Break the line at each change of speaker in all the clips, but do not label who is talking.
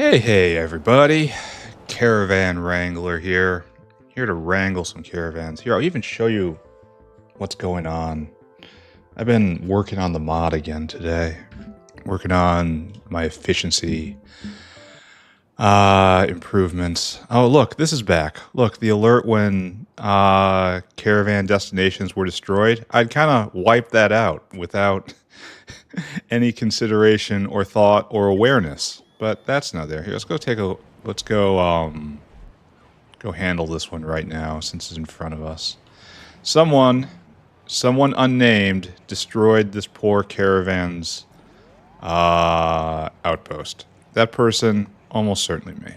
Hey, everybody. Caravan Wrangler here. Here to wrangle some caravans. Here, I'll even show you what's going on. I've been working on the mod again today. Working on my efficiency improvements. Oh, look, this is back. Look, the alert when caravan destinations were destroyed. I'd kind of wiped that out without any consideration or thought or awareness. But that's not there. Here, let's go go handle this one right now since it's in front of us. Someone unnamed destroyed this poor caravan's outpost. That person, almost certainly me.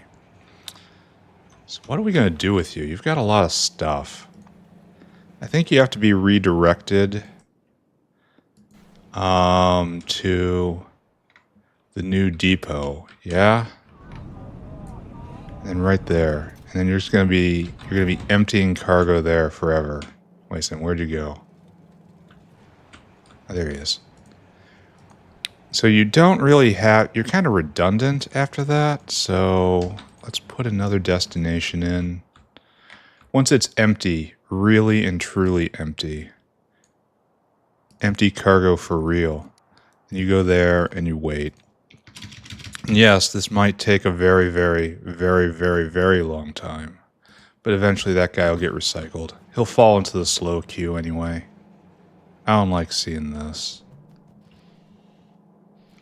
So what are we going to do with you? You've got a lot of stuff. I think you have to be redirected to the new depot. Yeah? And right there. And then you're gonna be emptying cargo there forever. Wait a second, where'd you go? Oh, there he is. So you don't really have, you're kind of redundant after that, so let's put another destination in. Once it's empty, really and truly empty, empty cargo for real, and you go there and you wait. And yes, this might take a very, very, very, very, very long time, but eventually that guy will get recycled. He'll fall into the slow queue anyway. I don't like seeing this.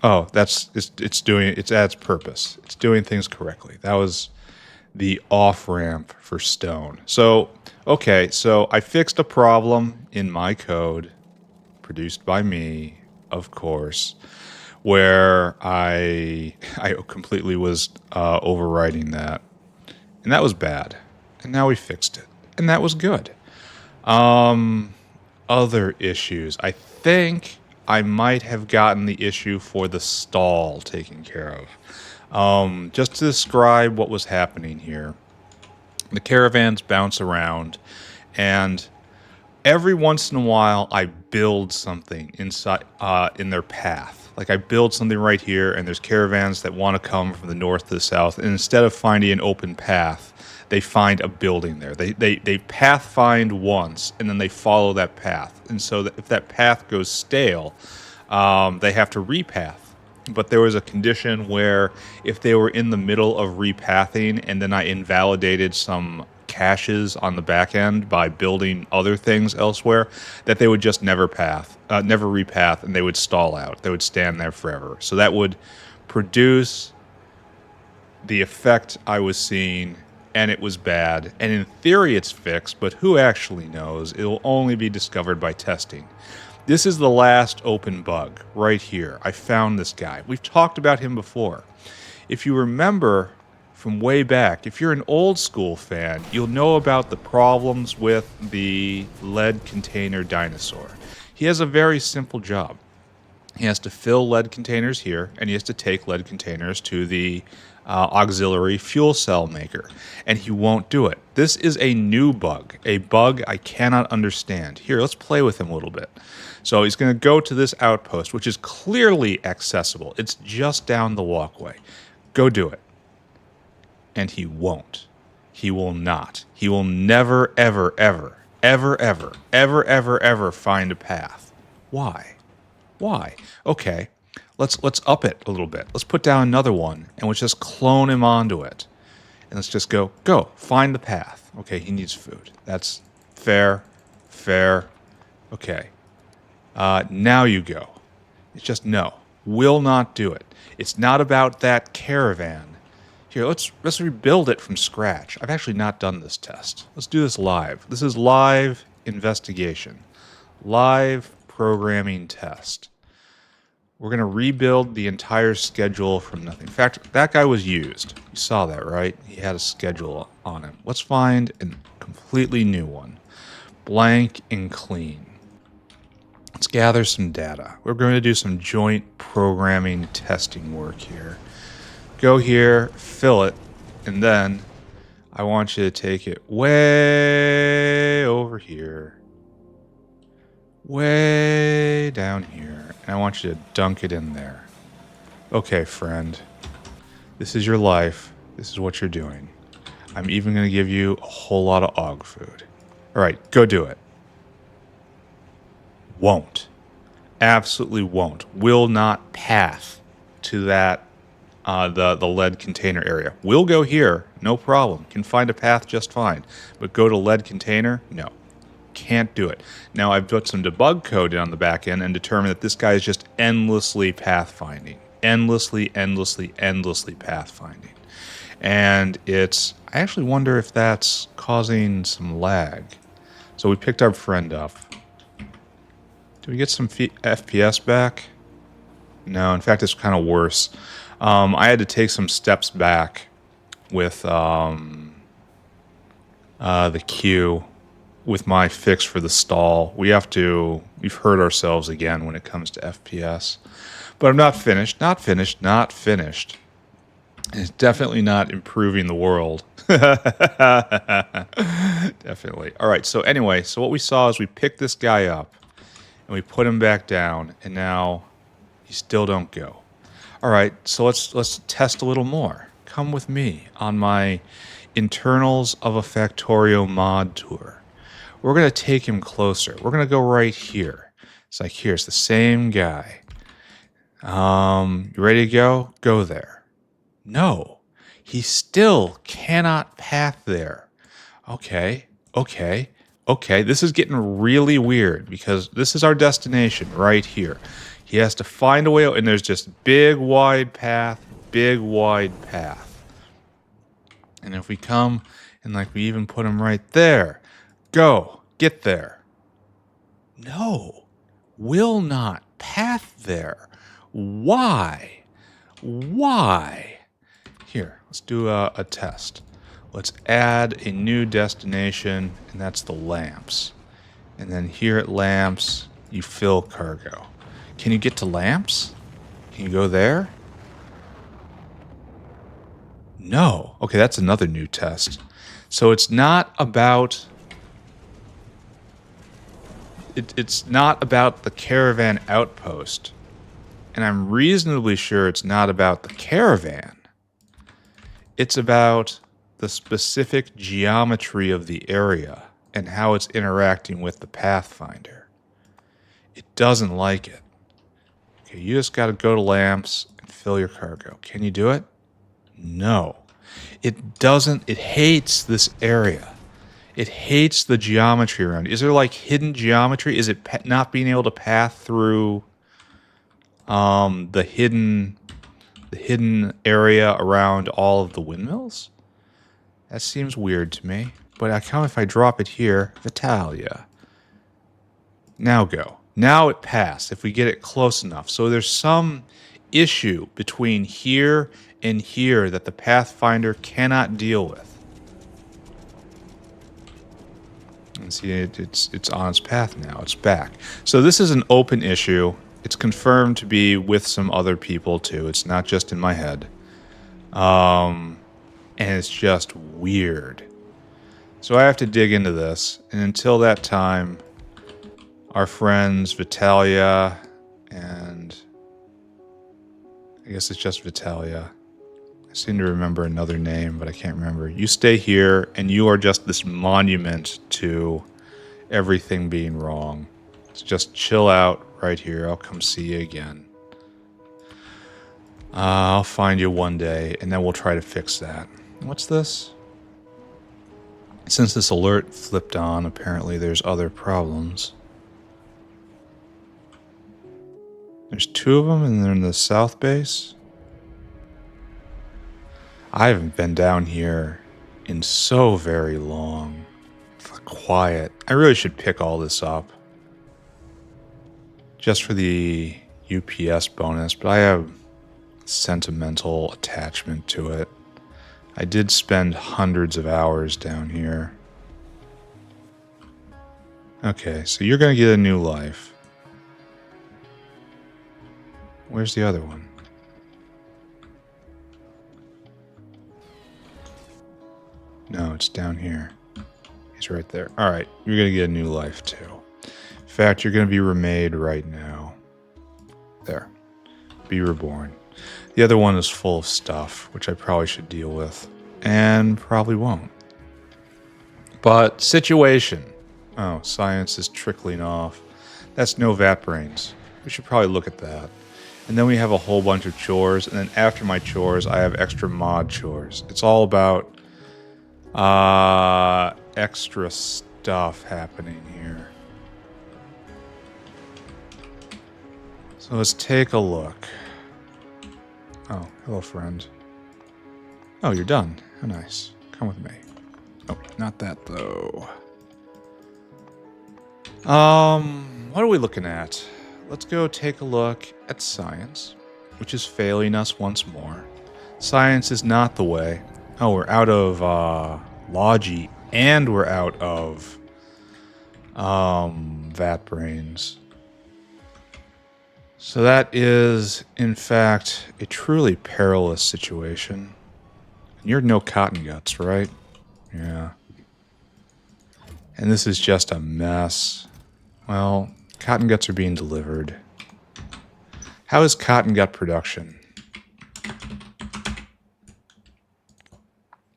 Oh, it's at its purpose. It's doing things correctly. That was the off-ramp for stone. So, okay, so I fixed a problem in my code, produced by me, of course, where I completely was overriding that. And that was bad. And now we fixed it. And that was good. Other issues. I think I might have gotten the issue for the stall taken care of. Just to describe what was happening here. The caravans bounce around, and every once in a while I build something inside in their path. Like I build something right here, and there's caravans that want to come from the north to the south, and instead of finding an open path, they find a building there. They path find once, and then they follow that path. And so that if that path goes stale, they have to repath. But there was a condition where if they were in the middle of repathing, and then I invalidated some caches on the back end by building other things elsewhere, that they would just never repath, and they would stall out. They would stand there forever. So that would produce the effect I was seeing, and it was bad. And in theory it's fixed, but who actually knows? It will only be discovered by testing. This is the last open bug right here. I found this guy. We've talked about him before. If you remember from way back, if you're an old school fan, you'll know about the problems with the lead container dinosaur. He has a very simple job. He has to fill lead containers here, and he has to take lead containers to the auxiliary fuel cell maker, and he won't do it. This is a new bug, a bug I cannot understand. Here, let's play with him a little bit. So he's going to go to this outpost, which is clearly accessible. It's just down the walkway. Go do it. And he won't. He will not. He will never, ever, ever, ever, ever, ever, ever, ever find a path. Why? Why? Okay, let's up it a little bit. Let's put down another one, and let's just clone him onto it. And let's just go, find the path. Okay, he needs food. That's fair. Okay. Now you go. It's just no. Will not do it. It's not about that caravan. Here, let's rebuild it from scratch. I've actually not done this test. Let's do this live. This is live investigation. Live programming test. We're going to rebuild the entire schedule from nothing. In fact, that guy was used. You saw that, right? He had a schedule on him. Let's find a completely new one. Blank and clean. Let's gather some data. We're going to do some joint programming testing work here. Go here, fill it, and then I want you to take it way over here. Way down here. And I want you to dunk it in there. Okay, friend. This is your life. This is what you're doing. I'm even going to give you a whole lot of og food. All right, go do it. Won't. Absolutely won't. Will not path to that, the lead container area. Will go here, no problem. Can find a path just fine. But go to lead container, no. Can't do it. Now, I've put some debug code in on the back end and determined that this guy is just endlessly pathfinding. Endlessly pathfinding. And it's, I actually wonder if that's causing some lag. So we picked our friend up. Do we get some FPS back? No, in fact, it's kind of worse. I had to take some steps back with the queue with my fix for the stall. We've hurt ourselves again when it comes to FPS. But I'm not finished. It's definitely not improving the world. Definitely. All right, so anyway, so what we saw is we picked this guy up and we put him back down, and now you still don't go. All right, so let's test a little more. Come with me on my internals of a Factorio mod tour. We're going to take him closer. We're going to go right here. It's like, here's the same guy. You ready to go? Go there. No, he still cannot path there. Okay. This is getting really weird because this is our destination right here. He has to find a way out, and there's just big wide path. And if we come and like we even put him right there, go, get there. No, will not path there. Why? Here, let's do a test. Let's add a new destination, and that's the lamps. And then here at lamps, you fill cargo. Can you get to lamps? Can you go there? No. Okay, that's another new test. So it's not about... It's not about the caravan outpost. And I'm reasonably sure it's not about the caravan. It's about the specific geometry of the area and how it's interacting with the Pathfinder. It doesn't like it. Okay, you just got to go to lamps and fill your cargo. Can you do it? No. It doesn't. It hates this area. It hates the geometry around it. Is there like hidden geometry? Is it not being able to path through the hidden area around all of the windmills? That seems weird to me. But I count if I drop it here, Vitalia. Now go. Now it passed if we get it close enough. So there's some issue between here and here that the Pathfinder cannot deal with. And see, it's on its path now. It's back. So this is an open issue. It's confirmed to be with some other people too. It's not just in my head. And it's just weird. So I have to dig into this. And until that time, our friends Vitalia and I guess it's just Vitalia. I seem to remember another name, but I can't remember. You stay here, and you are just this monument to everything being wrong. So just chill out right here. I'll come see you again. I'll find you one day, and then we'll try to fix that. What's this? Since this alert flipped on, apparently there's other problems. There's two of them, and they're in the south base. I haven't been down here in so very long. It's quiet. I really should pick all this up. Just for the UPS bonus, but I have sentimental attachment to it. I did spend hundreds of hours down here. Okay, so you're going to get a new life. Where's the other one? No, it's down here. He's right there. All right, you're going to get a new life too. In fact, you're going to be remade right now. There. Be reborn. The other one is full of stuff, which I probably should deal with. And probably won't. But situation. Oh, science is trickling off. That's no vat brains. We should probably look at that. And then we have a whole bunch of chores. And then after my chores, I have extra mod chores. It's all about extra stuff happening here. So let's take a look. Oh, hello, friend. Oh, you're done. How nice. Come with me. Oh, not that, though. What are we looking at? Let's go take a look at science, which is failing us once more. Science is not the way. Oh, we're out of, Logi, and we're out of, vat brains. So that is, in fact, a truly perilous situation. You're no cotton guts, right? Yeah. And this is just a mess. Well, cotton guts are being delivered. How is cotton gut production?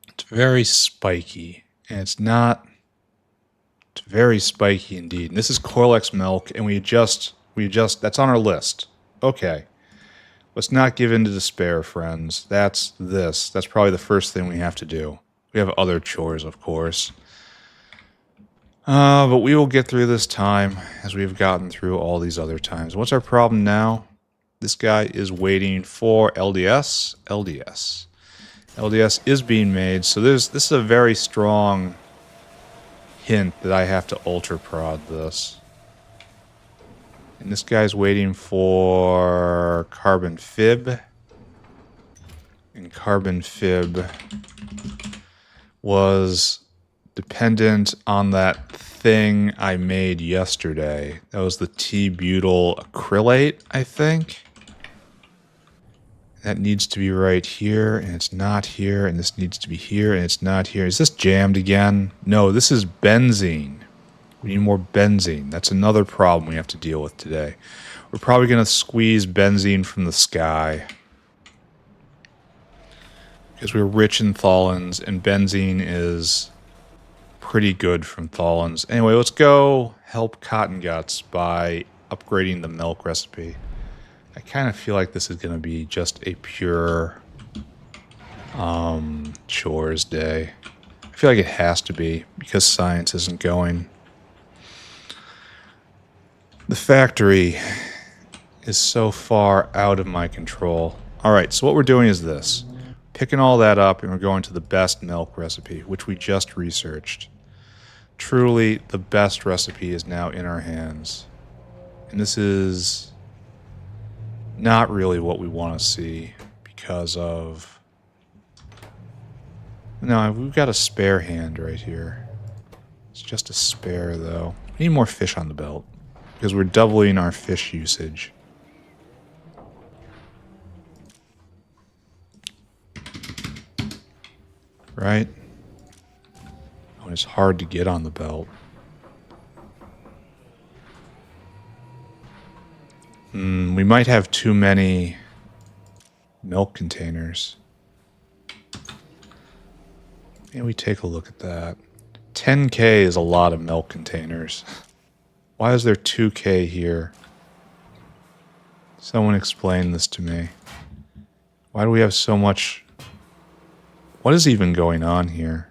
It's very spiky. And it's not... It's very spiky indeed. And this is Corlex milk, and we adjust... That's on our list. Okay. Let's not give in to despair, friends. That's this. That's probably the first thing we have to do. We have other chores, of course. But we will get through this time as we've gotten through all these other times. What's our problem now? This guy is waiting for LDS. LDS. LDS is being made, so this is a very strong hint that I have to ultra prod this. And this guy's waiting for carbon fib. And carbon fib was dependent on that thing I made yesterday. That was the T-butyl acrylate, I think. That needs to be right here, and it's not here, and this needs to be here, and it's not here. Is this jammed again? No, this is benzene. We need more benzene. That's another problem we have to deal with today. We're probably going to squeeze benzene from the sky. Because we're rich in tholins, and benzene is pretty good from tholins. Anyway, let's go help Cotton Guts by upgrading the milk recipe. I kind of feel like this is going to be just a pure chores day. I feel like it has to be because science isn't going. The factory is so far out of my control. Alright, so what we're doing is this. Picking all that up and we're going to the best milk recipe, which we just researched. Truly, the best recipe is now in our hands. And this is not really what we want to see because of... No, we've got a spare hand right here. It's just a spare, though. We need more fish on the belt because we're doubling our fish usage. Right? Oh, it's hard to get on the belt. We might have too many milk containers. Maybe we take a look at that. 10K is a lot of milk containers. Why is there 2K here? Someone explain this to me. Why do we have so much... What is even going on here?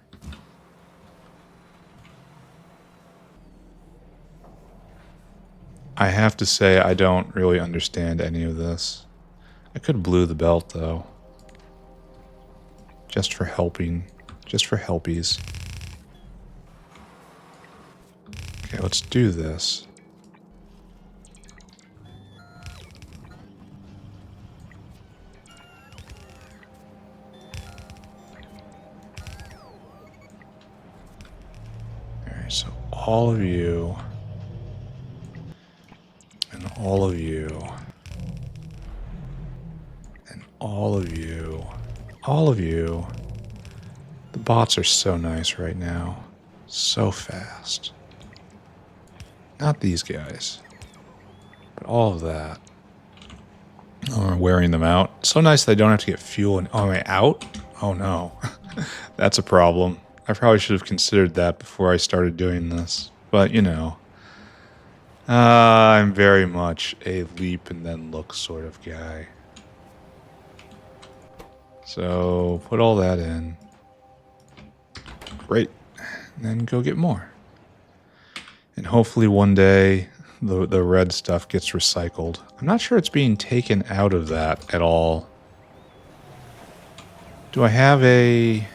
I have to say I don't really understand any of this. I could have blew the belt though. Just for helping. Just for helpies. Okay, let's do this. Alright, so all of you... And all of you. And all of you. All of you. The bots are so nice right now. So fast. Not these guys. But all of that. or wearing them out. So nice that I don't have to get fuel. And oh, am I out? Oh no, that's a problem. I probably should have considered that before I started doing this. But you know, I'm very much a leap and then look sort of guy. So put all that in. Great. And then go get more. And hopefully one day the red stuff gets recycled. I'm not sure it's being taken out of that at all. Do I have a...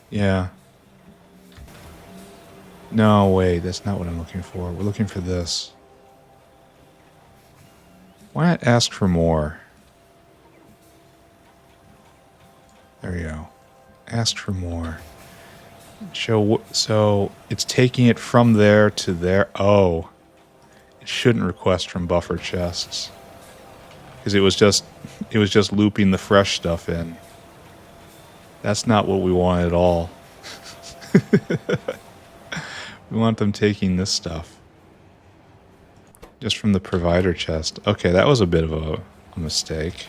Yeah. No, wait, that's not what I'm looking for. We're looking for this. Why not ask for more? There we go. Ask for more. So it's taking it from there to there. Oh, it shouldn't request from buffer chests because it was just looping the fresh stuff in. That's not what we want at all. We want them taking this stuff just from the provider chest. Okay, that was a bit of a mistake.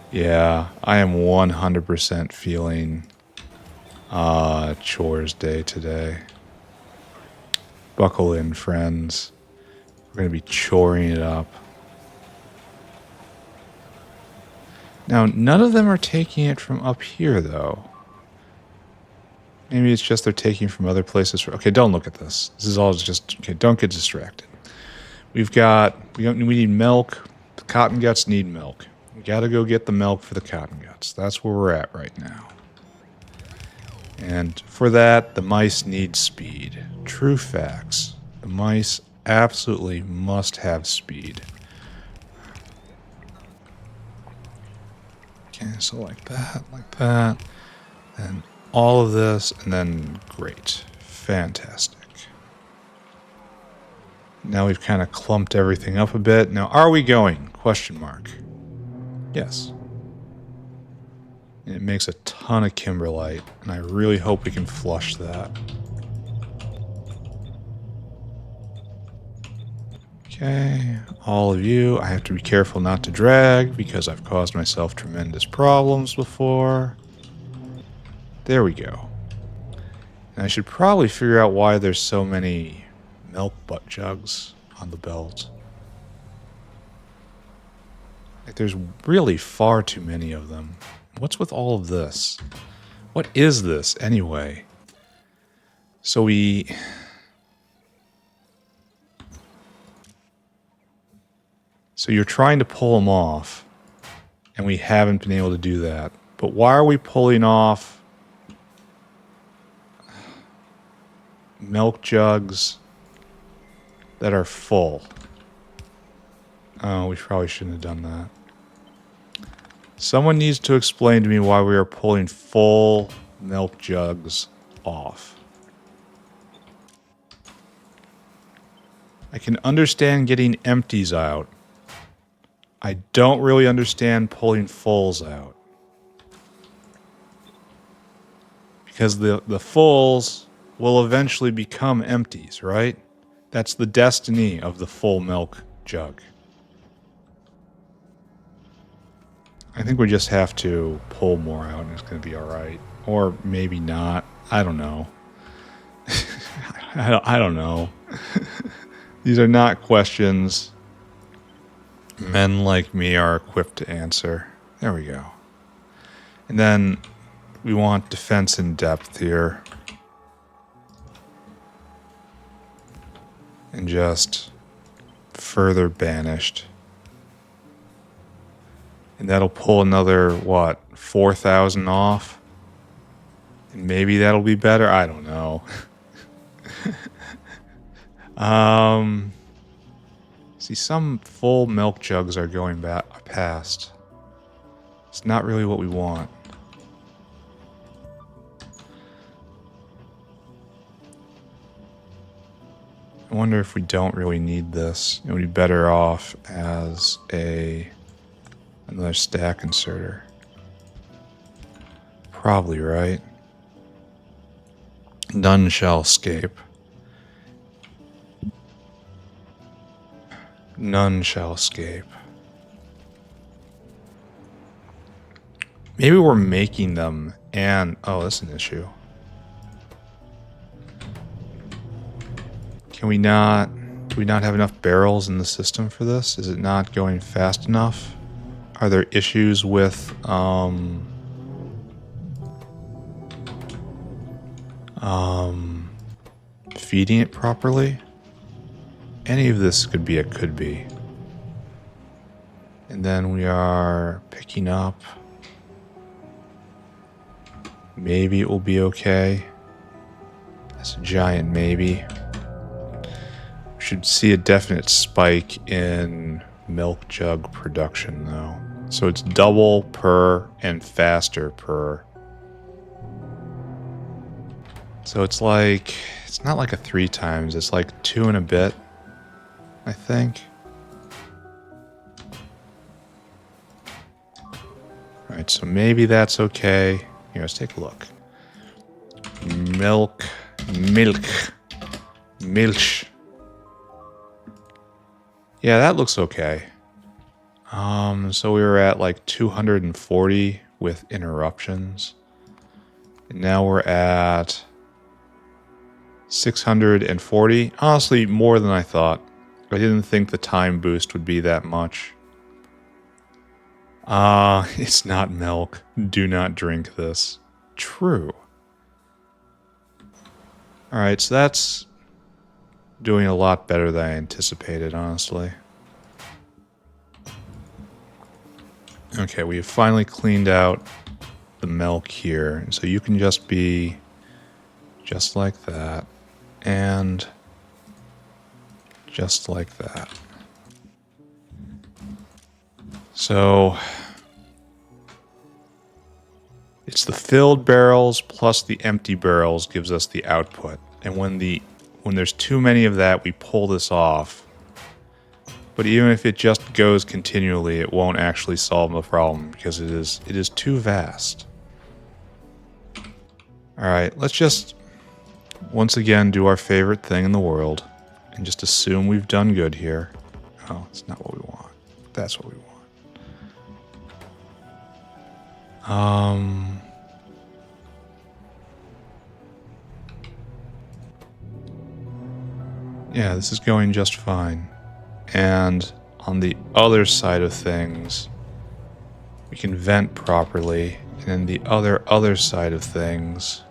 Yeah, I am 100% feeling chores day today. Buckle in, friends. We're going to be choring it up. Now, none of them are taking it from up here, though. Maybe it's just they're taking from other places. Okay, don't look at this. This is all just... Okay, don't get distracted. We need milk. The cotton guts need milk. We gotta go get the milk for the cotton guts. That's where we're at right now. And for that, the mice need speed. True facts. The mice absolutely must have speed. Okay, so like that, and all of this, and then great. Fantastic. Now we've kind of clumped everything up a bit. Now, are we going? Question mark. Yes. And it makes a ton of kimberlite, and I really hope we can flush that. Okay, all of you, I have to be careful not to drag because I've caused myself tremendous problems before. There we go. And I should probably figure out why there's so many milk butt jugs on the belt. Like, there's really far too many of them. What's with all of this? What is this, anyway? So you're trying to pull them off, and we haven't been able to do that. But why are we pulling off milk jugs that are full? Oh, we probably shouldn't have done that. Someone needs to explain to me why we are pulling full milk jugs off. I can understand getting empties out. I don't really understand pulling fulls out. Because the fulls will eventually become empties, right? That's the destiny of the full milk jug. I think we just have to pull more out and it's going to be alright. Or maybe not. I don't know. I don't know. These are not questions men like me are equipped to answer. There we go. And then we want defense in depth here. And just further banished. And that'll pull another, what, 4,000 off? And maybe that'll be better? I don't know. See, some full milk jugs are going past. It's not really what we want. I wonder if we don't really need this. It would be better off as another stack inserter. Probably, right? None shall escape. None shall escape. Maybe we're making them and... Oh, that's an issue. Can we not... Do we not have enough barrels in the system for this? Is it not going fast enough? Are there issues with... feeding it properly? Any of this could be a could be. And then we are picking up. Maybe it will be okay. That's a giant maybe. We should see a definite spike in milk jug production though. So it's double per and faster per. So it's like, it's not like a 3 times, it's like 2 and a bit, I think. Alright, so maybe that's okay. Here, let's take a look. Milk. Milch. Yeah, that looks okay. So we were at like 240 with interruptions. And now we're at 640. Honestly, more than I thought. I didn't think the time boost would be that much. It's not milk. Do not drink this. True. Alright, so that's doing a lot better than I anticipated, honestly. Okay, we have finally cleaned out the milk here. And so you can just be just like that. And just like that. So it's the filled barrels plus the empty barrels gives us the output. And when there's too many of that, we pull this off. But even if it just goes continually, it won't actually solve the problem because it is too vast. All right, let's just once again do our favorite thing in the world and just assume we've done good here. Oh, it's not what we want. That's what we want. Yeah, this is going just fine. And on the other side of things, we can vent properly. And then the other side of things,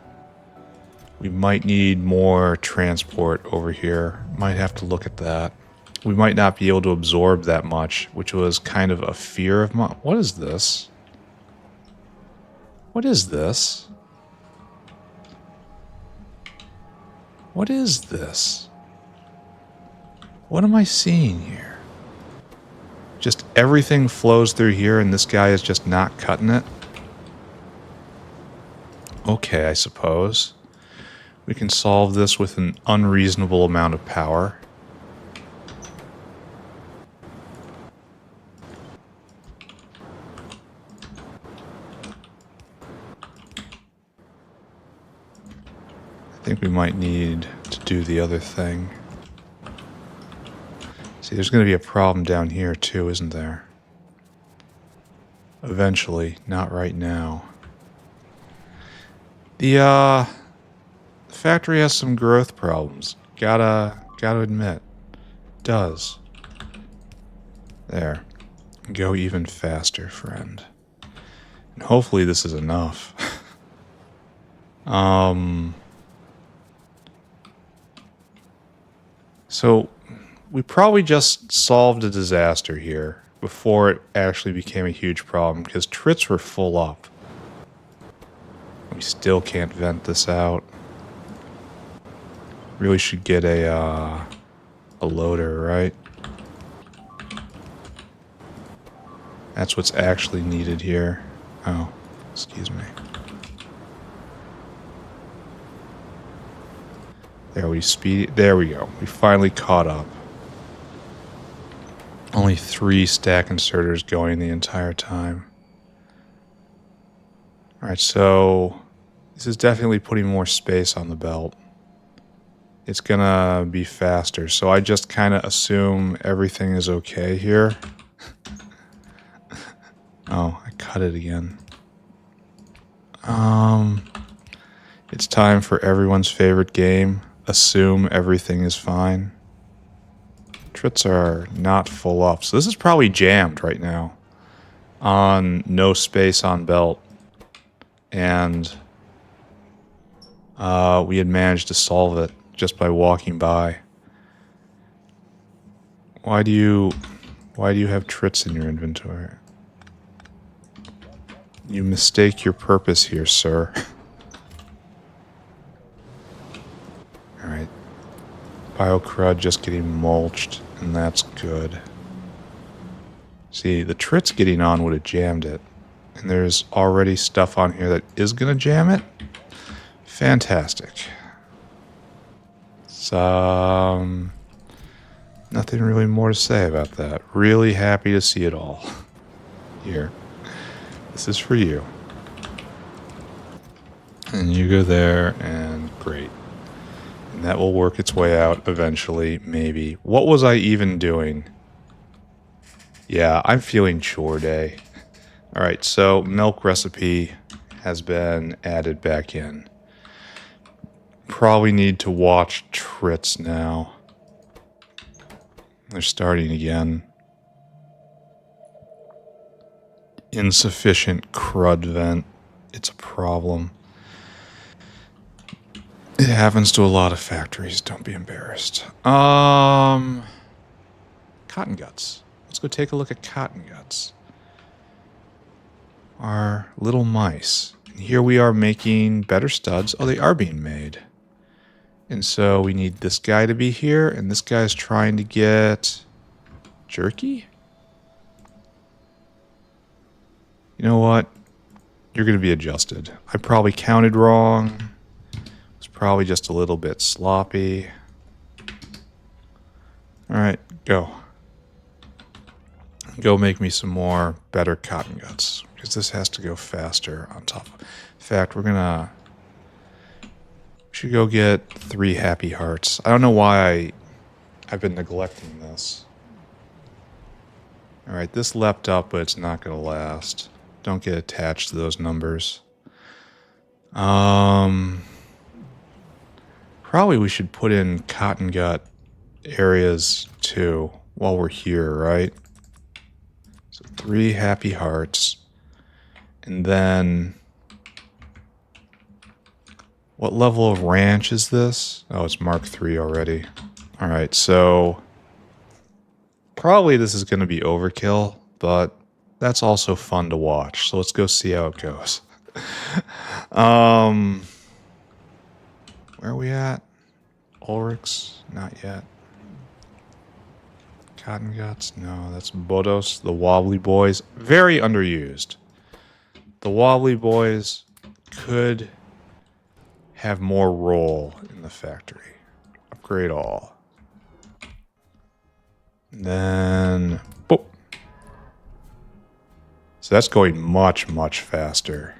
we might need more transport over here. Might have to look at that. We might not be able to absorb that much, which was kind of a fear of mine. What is this? What is this? What is this? What am I seeing here? Just everything flows through here and this guy is just not cutting it? Okay, I suppose. We can solve this with an unreasonable amount of power. I think we might need to do the other thing. See, there's going to be a problem down here too, isn't there? Eventually, not right now. The factory has some growth problems. Gotta admit. It does. There. Go even faster, friend. And hopefully this is enough. So we probably just solved a disaster here before it actually became a huge problem because trits were full up. We still can't vent this out. Really should get a loader, right? That's what's actually needed here. Oh, excuse me. There we go. We finally caught up. Only 3 stack inserters going the entire time. Alright, so this is definitely putting more space on the belt. it's gonna be faster. So I just kind of assume everything is okay here. Oh, I cut it again. It's time for everyone's favorite game. Assume everything is fine. Trits are not full up. So this is probably jammed right now. On no space on belt. And we had managed to solve it just by walking by. Why do you have trits in your inventory? You mistake your purpose here, sir. Alright. Biocrud just getting mulched, and that's good. See, the trits getting on would have jammed it. And there's already stuff on here that is going to jam it. Fantastic. So, nothing really more to say about that. Really happy to see it all. Here. This is for you. And you go there, and great. And that will work its way out eventually, maybe. What was I even doing? Yeah, I'm feeling chore day. Alright, so milk recipe has been added back in. Probably need to watch trits now. They're starting again. Insufficient crud vent. It's a problem. It happens to a lot of factories. Don't be embarrassed. Cotton guts. Let's go take a look at cotton guts. Our little mice. And here we are making better studs. Oh, they are being made. And so we need this guy to be here, and this guy's trying to get jerky? You know what? You're going to be adjusted. I probably counted wrong. It's probably just a little bit sloppy. Alright, go. Go make me some more better cotton guts. Because this has to go faster on top. In fact, we should go get 3 happy hearts. I don't know why I've been neglecting this. Alright, this leapt up, but it's not going to last. Don't get attached to those numbers. Probably we should put in cotton gut areas too while we're here, right? So 3 happy hearts. And then what level of ranch is this? Oh, it's Mark III already. Alright, so probably this is going to be overkill, but that's also fun to watch. So let's go see how it goes. Where are we at? Ulrich's? Not yet. Cotton guts? No, that's Bodos, the Wobbly Boys. Very underused. The Wobbly Boys could have more role in the factory. Upgrade all. And then, boop. So that's going much, much faster.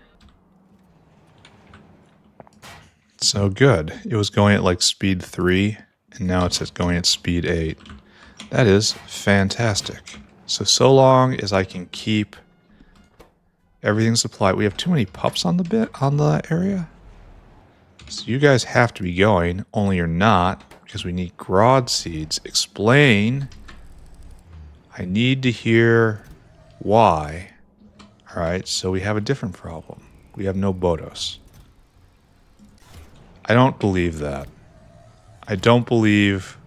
So good. It was going at like speed 3, and now it's going at speed 8. That is fantastic. So long as I can keep everything supplied. We have too many pups on the area. So you guys have to be going, only you're not, because we need Grod seeds. Explain. I need to hear why. Alright, so we have a different problem. We have no Bodos. I don't believe that. I don't believe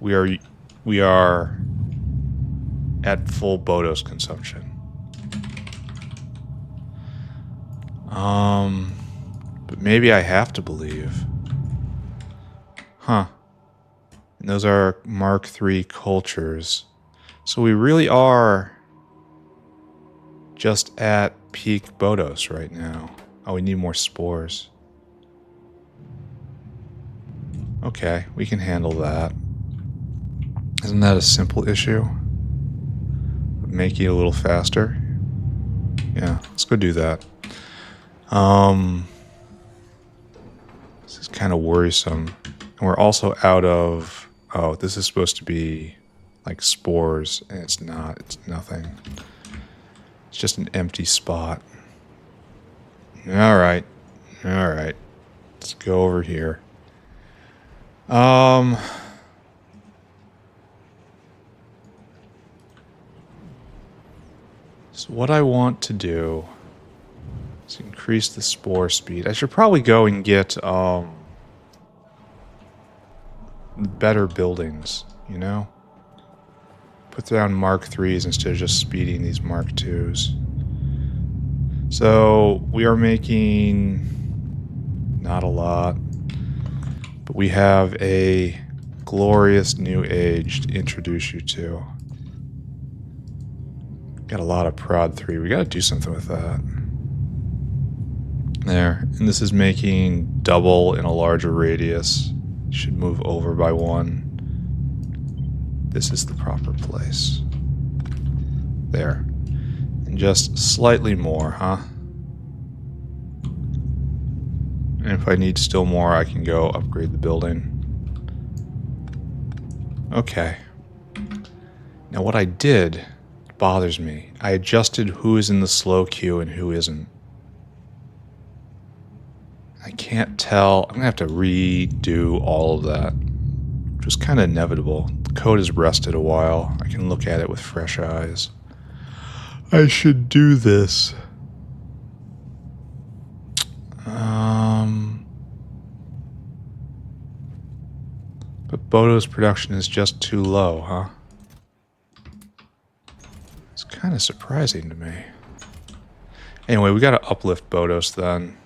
we are at full Bodos consumption. But maybe I have to believe. Huh. And those are Mark III cultures. So we really are just at peak Bodos right now. Oh, we need more spores. Okay, we can handle that. Isn't that a simple issue? Make it a little faster? Yeah, let's go do that. This is kind of worrisome. And we're also out of... Oh, this is supposed to be like spores, and it's not. It's nothing. It's just an empty spot. Alright. Alright. Let's go over here. So what I want to do is increase the spore speed. I should probably go and get better buildings, you know? Put down Mark 3s instead of just speeding these Mark 2s. So we are making not a lot, but we have a glorious new age to introduce you to. Got a lot of prod 3. We got to do something with that. There. And this is making double in a larger radius. Should move over by 1. This is the proper place. There. And just slightly more, huh? And if I need still more, I can go upgrade the building. Okay. Now what I did bothers me. I adjusted who is in the slow queue and who isn't. I can't tell. I'm going to have to redo all of that, which was kind of inevitable. The code has rested a while. I can look at it with fresh eyes. I should do this. But Bodo's production is just too low, huh? It's kind of surprising to me. Anyway, we got to uplift Bodos then.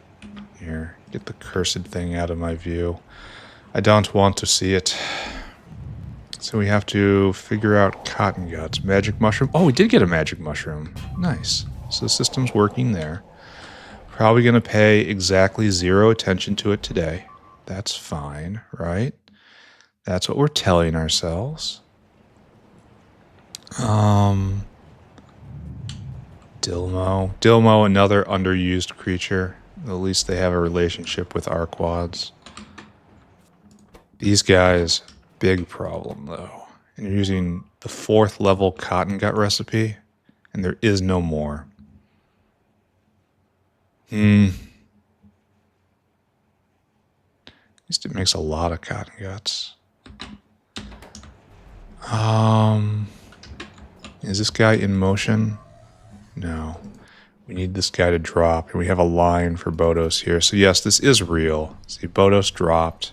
Here, get the cursed thing out of my view. I don't want to see it. So we have to figure out cotton guts. Magic mushroom. Oh, we did get a magic mushroom. Nice. So the system's working there. Probably going to pay exactly 0 attention to it today. That's fine, right? That's what we're telling ourselves. Dilmo. Dilmo, another underused creature. At least they have a relationship with Arquads. These guys, big problem though. And you're using the 4th level cotton gut recipe, and there is no more. At least it makes a lot of cotton guts. Is this guy in motion? No. We need this guy to drop, and we have a line for Bodos here. So yes, this is real. See, Bodos dropped.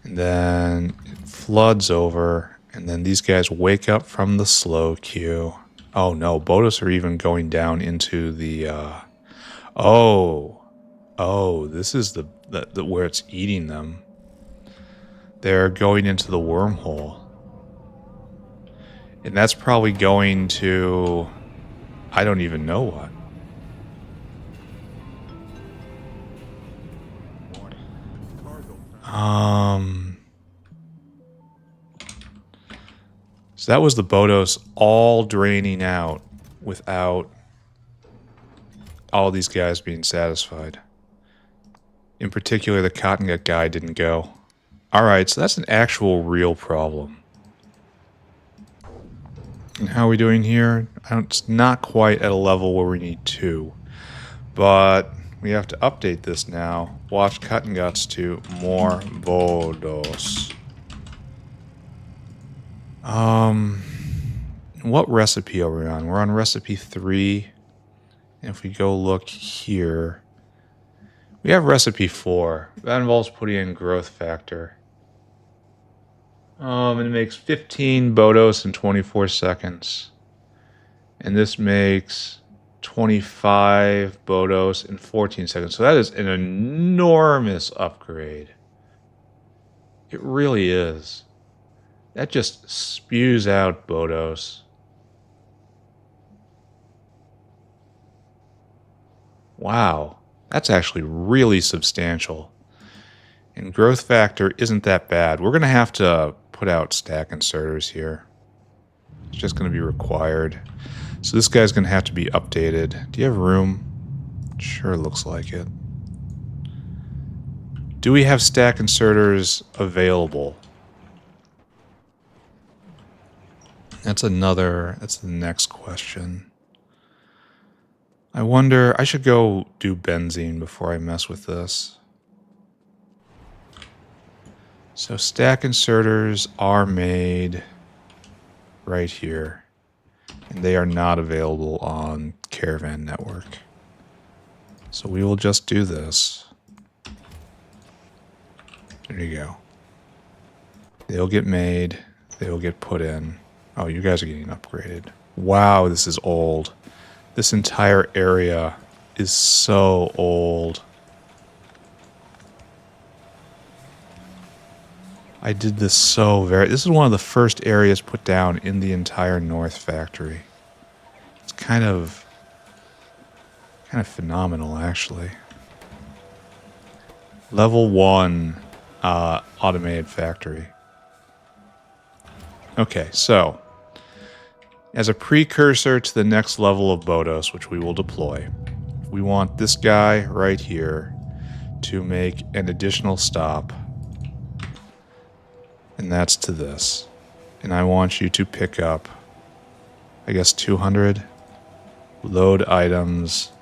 And then it floods over, and then these guys wake up from the slow queue. Oh no, Bodos are even going down into the, this is the where it's eating them. They're going into the wormhole. And that's probably going to... I don't even know what. So that was the Bodos all draining out without all these guys being satisfied. In particular, the cotton gut guy didn't go. Alright, so that's an actual real problem. And how are we doing here? It's not quite at a level where we need 2. But we have to update this now. Watch cotton guts to more Bodos. What recipe are we on? We're on recipe 3. And if we go look here, we have recipe 4. That involves putting in growth factor. And it makes 15 Bodos in 24 seconds. And this makes 25 Bodos in 14 seconds. So that is an enormous upgrade. It really is. That just spews out Bodos. Wow. That's actually really substantial. And growth factor isn't that bad. We're going to have to put out stack inserters here. It's just going to be required. So this guy's going to have to be updated. Do you have room? Sure looks like it. Do we have stack inserters available? That's the next question. I wonder, I should go do benzene before I mess with this. So stack inserters are made right here, and they are not available on Caravan Network. So we will just do this. There you go. They'll get made, they will get put in. Oh, you guys are getting upgraded. Wow, this is old. This entire area is so old. I did this this is one of the first areas put down in the entire North Factory. It's kind of phenomenal, actually. Level 1 automated factory. Okay, so as a precursor to the next level of Bodos, which we will deploy, we want this guy right here to make an additional stop. And that's to this. And I want you to pick up, I guess, 200. Load items.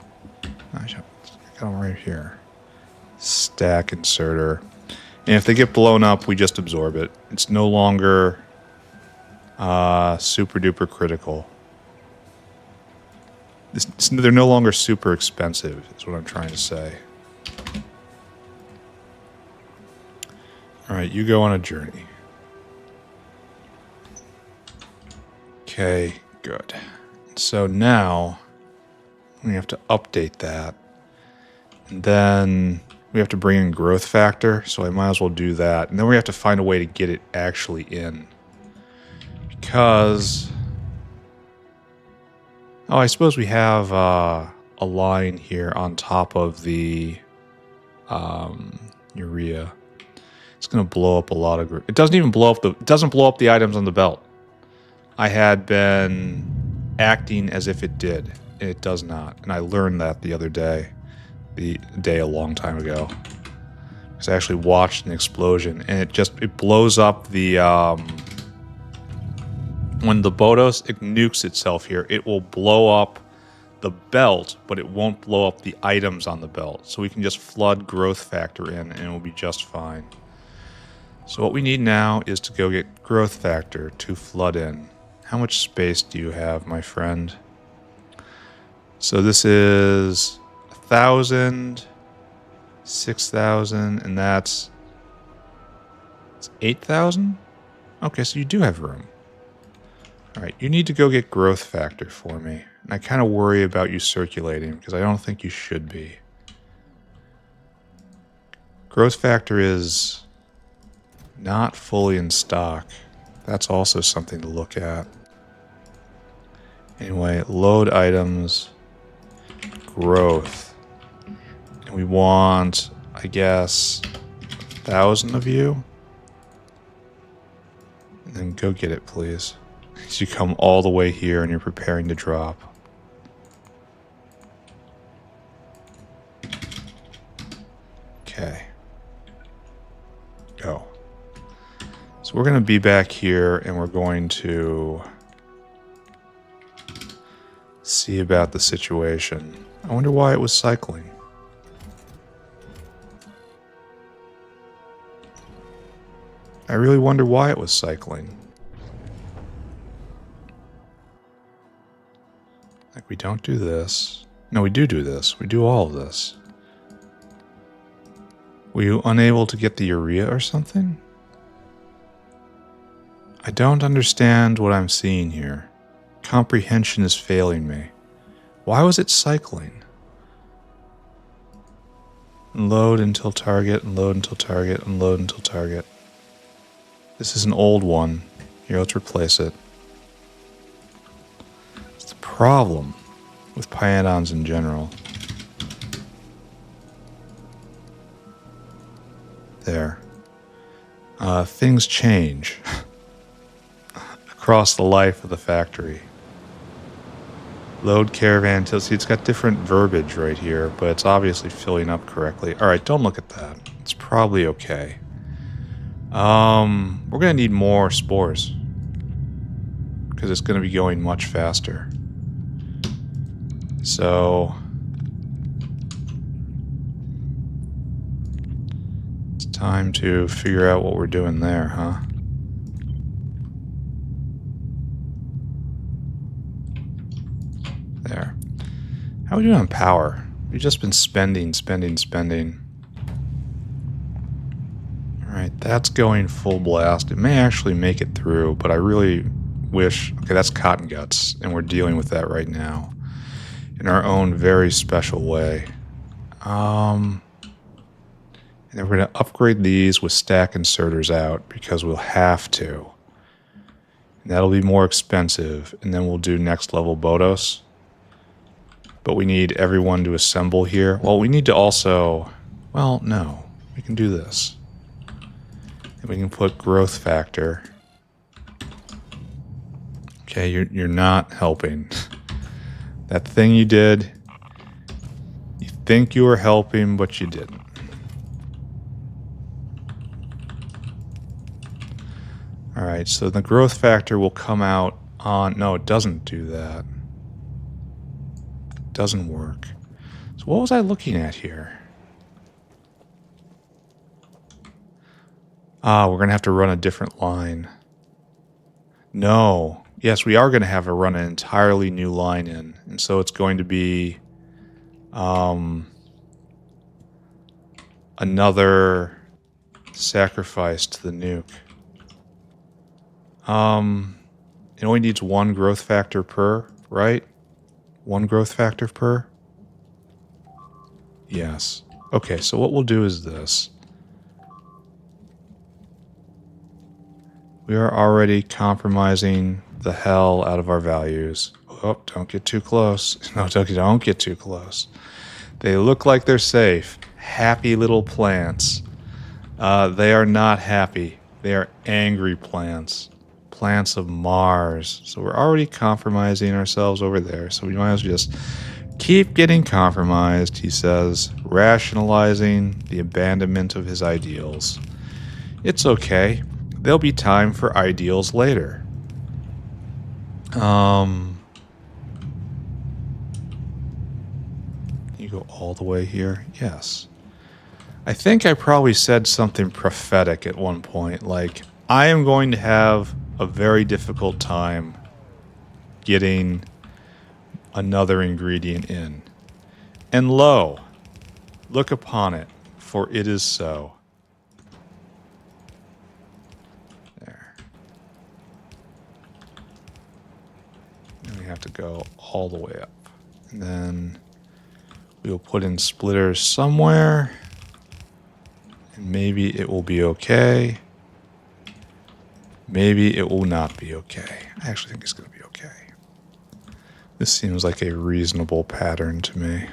I got them right here. Stack inserter. And if they get blown up, we just absorb it. It's no longer super duper critical. They're no longer super expensive, is what I'm trying to say. Alright, you go on a journey. Okay, good. So now we have to update that. And then we have to bring in growth factor, so I might as well do that. And then we have to find a way to get it actually in. Because... oh, I suppose we have a line here on top of the urea. It's going to blow up a lot of... it doesn't even blow up it doesn't blow up the items on the belt. I had been acting as if it did, and it does not. And I learned that the other day. A long time ago. Because I actually watched an explosion, and it blows up the... when the Bodos nukes itself here, it will blow up the belt, but it won't blow up the items on the belt. So we can just flood growth factor in, and it will be just fine. So what we need now is to go get growth factor to flood in. How much space do you have, my friend? So this is 1,000, 6,000, and that's 8,000? Okay, so you do have room. Alright, you need to go get growth factor for me. And I kind of worry about you circulating, because I don't think you should be. Growth factor is not fully in stock. That's also something to look at. Anyway, load items, growth. And we want, I guess, 1,000 of you. And then go get it, please. Because you come all the way here and you're preparing to drop. Okay. Go. So we're going to be back here and we're going to see about the situation. I wonder why it was cycling. I really wonder why it was cycling. Like, we don't do this. No, we do this. We do all of this. Were you unable to get the urea or something? I don't understand what I'm seeing here. Comprehension is failing me. Why was it cycling? Unload until target, unload until target, unload until target. This is an old one. Here, let's replace it. It's the problem with Pyanodons in general. There. Things change across the life of the factory. Load caravan till... see, it's got different verbiage right here, but it's obviously filling up correctly. Alright, don't look at that. It's probably okay. We're gonna need more spores because it's gonna be going much faster. So it's time to figure out what we're doing there, huh? There. How are we doing on power? We've just been spending. Alright, that's going full blast. It may actually make it through, but I really wish... Okay, that's cotton guts, and we're dealing with that right now. In our own very special way. And then we're going to upgrade these with stack inserters out, because we'll have to. And that'll be more expensive, and then we'll do next level Bodos. But we need everyone to assemble here. Well, we need to also... Well, no. We can do this. And we can put growth factor. Okay, you're not helping. That thing you did, you think you were helping, but you didn't. Alright, so the growth factor will come out on... No, it doesn't do that. It doesn't work. So what was I looking at here? Ah, we're going to have to run a different line. No. Yes, we are going to have to run an entirely new line in. And so it's going to be another sacrifice to the nuke. It only needs one growth factor per, right? One growth factor per? Yes. Okay, so what we'll do is this. We are already compromising the hell out of our values. Oh, don't get too close. No, don't get too close. They look like they're safe. Happy little plants. They are not happy. They are angry plants. Plants of Mars. So we're already compromising ourselves over there. So we might as well just keep getting compromised, he says, rationalizing the abandonment of his ideals. It's okay. There'll be time for ideals later. You go all the way here? Yes. I think I probably said something prophetic at one point, like, I am going to have a very difficult time getting another ingredient in. And lo, look upon it, for it is so. There. And we have to go all the way up. And then we'll put in splitters somewhere. And maybe it will be okay. Maybe it will not be okay. I actually think it's going to be okay. This seems like a reasonable pattern to me.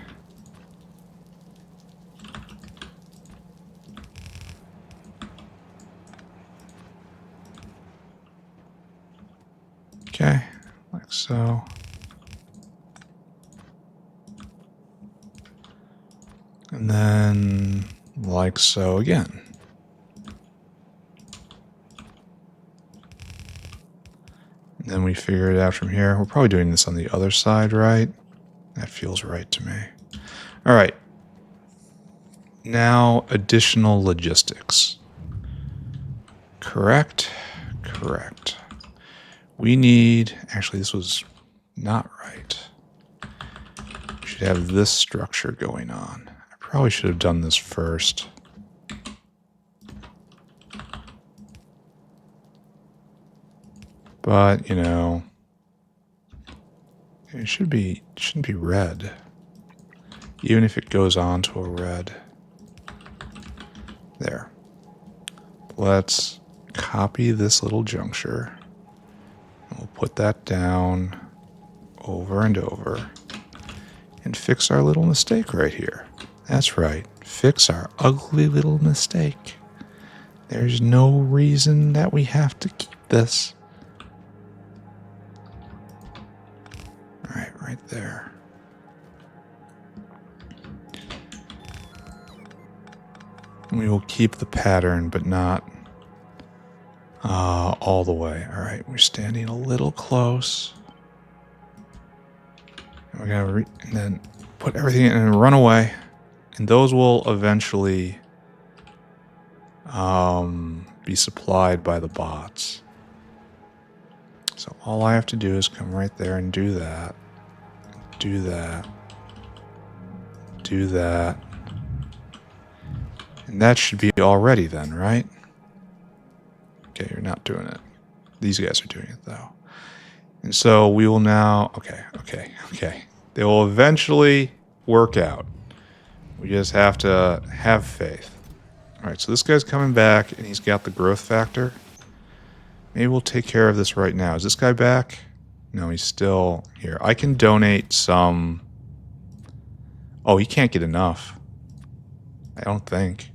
Okay, like so. And then like so again. And then we figure it out from here. We're probably doing this on the other side, right? That feels right to me. All right. Now, additional logistics. Correct? Correct. We need... Actually, this was not right. We should have this structure going on. I probably should have done this first. But, you know, it shouldn't be red. Even if it goes on to a red. There. Let's copy this little juncture. And we'll put that down over and over. And fix our little mistake right here. That's right. Fix our ugly little mistake. There's no reason that we have to keep this. Right there. We will keep the pattern, but not all the way. All right, we're standing a little close. And we're gonna and then put everything in and run away, and those will eventually be supplied by the bots. So all I have to do is come right there and do that, do that, do that, and that should be all ready then, right? Okay, you're not doing it. These guys are doing it though. And so we will now, okay. They will eventually work out. We just have to have faith. All right, so this guy's coming back and he's got the growth factor. Maybe we'll take care of this right now. Is this guy back? No, he's still here. I can donate some. Oh, he can't get enough. I don't think.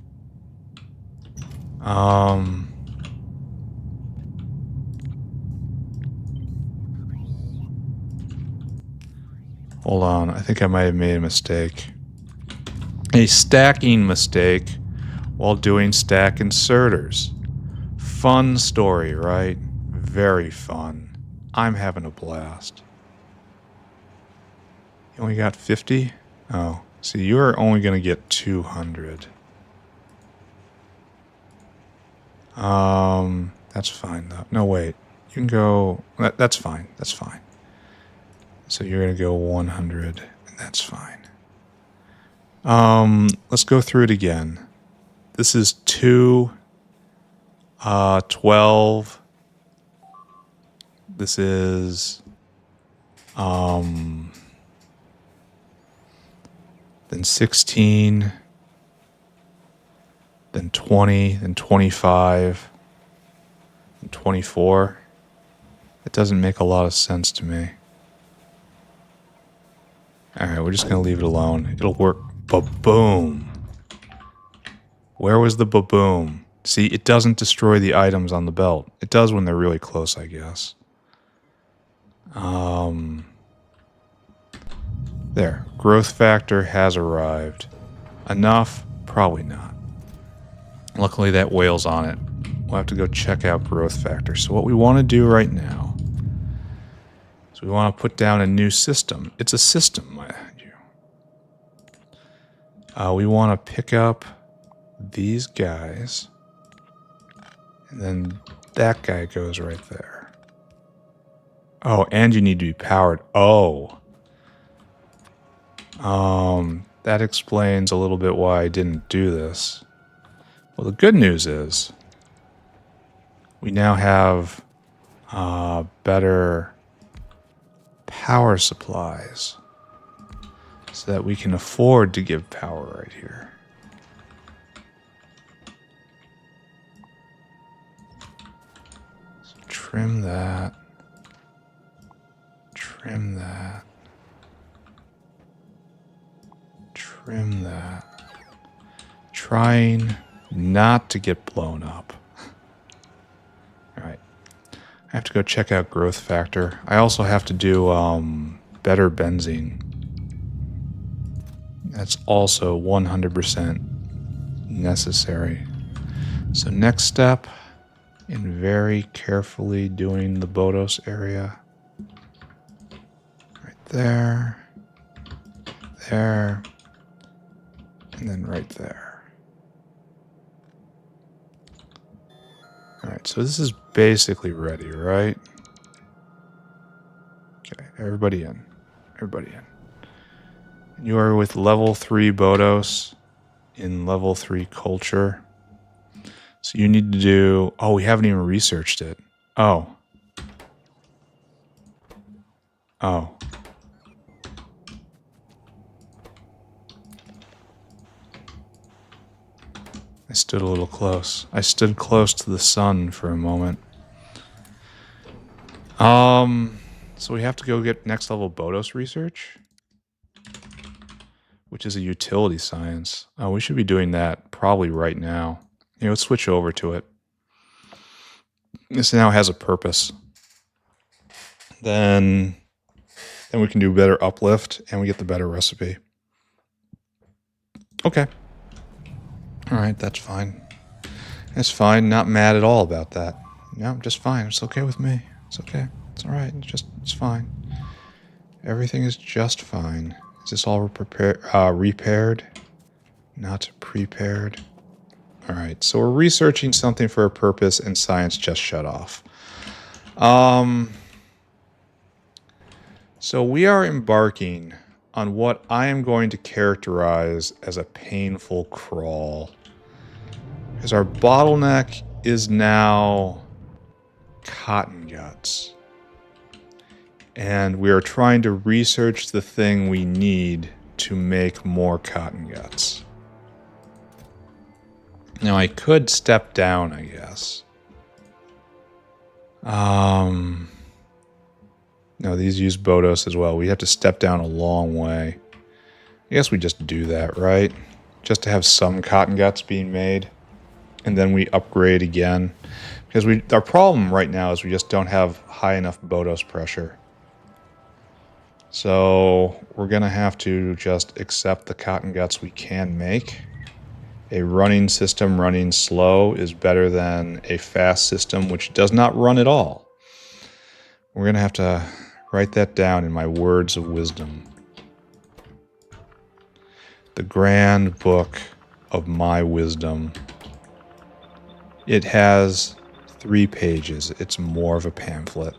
Hold on. I think I might have made a mistake. A stacking mistake while doing stack inserters. Fun story, right? Very fun. I'm having a blast. You only got 50? Oh, see, you're only going to get 200. That's fine, though. No, wait. You can go... That's fine. That's fine. So you're going to go 100, and that's fine. Let's go through it again. This is 2, 12. This is, then 16, then 20, then 25, and 24. It doesn't make a lot of sense to me. Alright, we're just going to leave it alone. It'll work. Ba-boom. Where was the ba-boom? See, it doesn't destroy the items on the belt. It does when they're really close, I guess. There. Growth factor has arrived. Enough? Probably not. Luckily, that whale's on it. We'll have to go check out growth factor. So what we want to do right now is we want to put down a new system. It's a system, mind you. We want to pick up these guys. And then that guy goes right there. Oh, and you need to be powered. Oh. That explains a little bit why I didn't do this. Well, the good news is we now have better power supplies so that we can afford to give power right here. So trim that. Trim that. Trim that. Trying not to get blown up. Alright. I have to go check out growth factor. I also have to do better benzene. That's also 100% necessary. So next step, in very carefully doing the Bodos area. Right there. There. And then right there. Alright, so this is basically ready, right? Okay, everybody in. Everybody in. You are with level 3 Bodos in level 3 culture. So you need to do... Oh, we haven't even researched it. Oh. Oh. I stood a little close. I stood close to the sun for a moment. So we have to go get next level Bodos research, which is a utility science. We should be doing that probably right now. You know, let's switch over to it. This now has a purpose. Then we can do better uplift and we get the better recipe. Okay. Alright, that's fine. It's fine. Not mad at all about that. No, just fine. It's okay with me. It's okay. It's alright. It's fine. Everything is just fine. Is this all repaired? Not prepared? Alright, so we're researching something for a purpose and science just shut off. So we are embarking on what I am going to characterize as a painful crawl. Because our bottleneck is now cotton guts. And we are trying to research the thing we need to make more cotton guts. Now I could step down, I guess. No, these use Bodos as well. We have to step down a long way. I guess we just do that, right? Just to have some cotton guts being made. And then we upgrade again. Because our problem right now is we just don't have high enough Bodos pressure. So we're going to have to just accept the cotton guts we can make. A running system running slow is better than a fast system which does not run at all. We're going to have to write that down in my words of wisdom. The grand book of my wisdom. It has 3 pages. It's more of a pamphlet.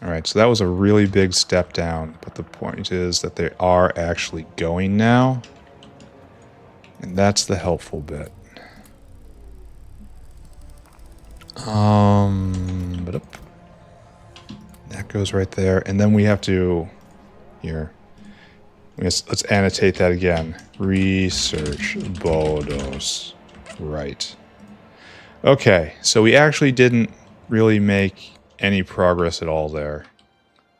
Alright, so that was a really big step down, but the point is that they are actually going now. And that's the helpful bit. That goes right there. And then we have to, here, let's annotate that again. Research Bodos. Right. Okay, so we actually didn't really make any progress at all there.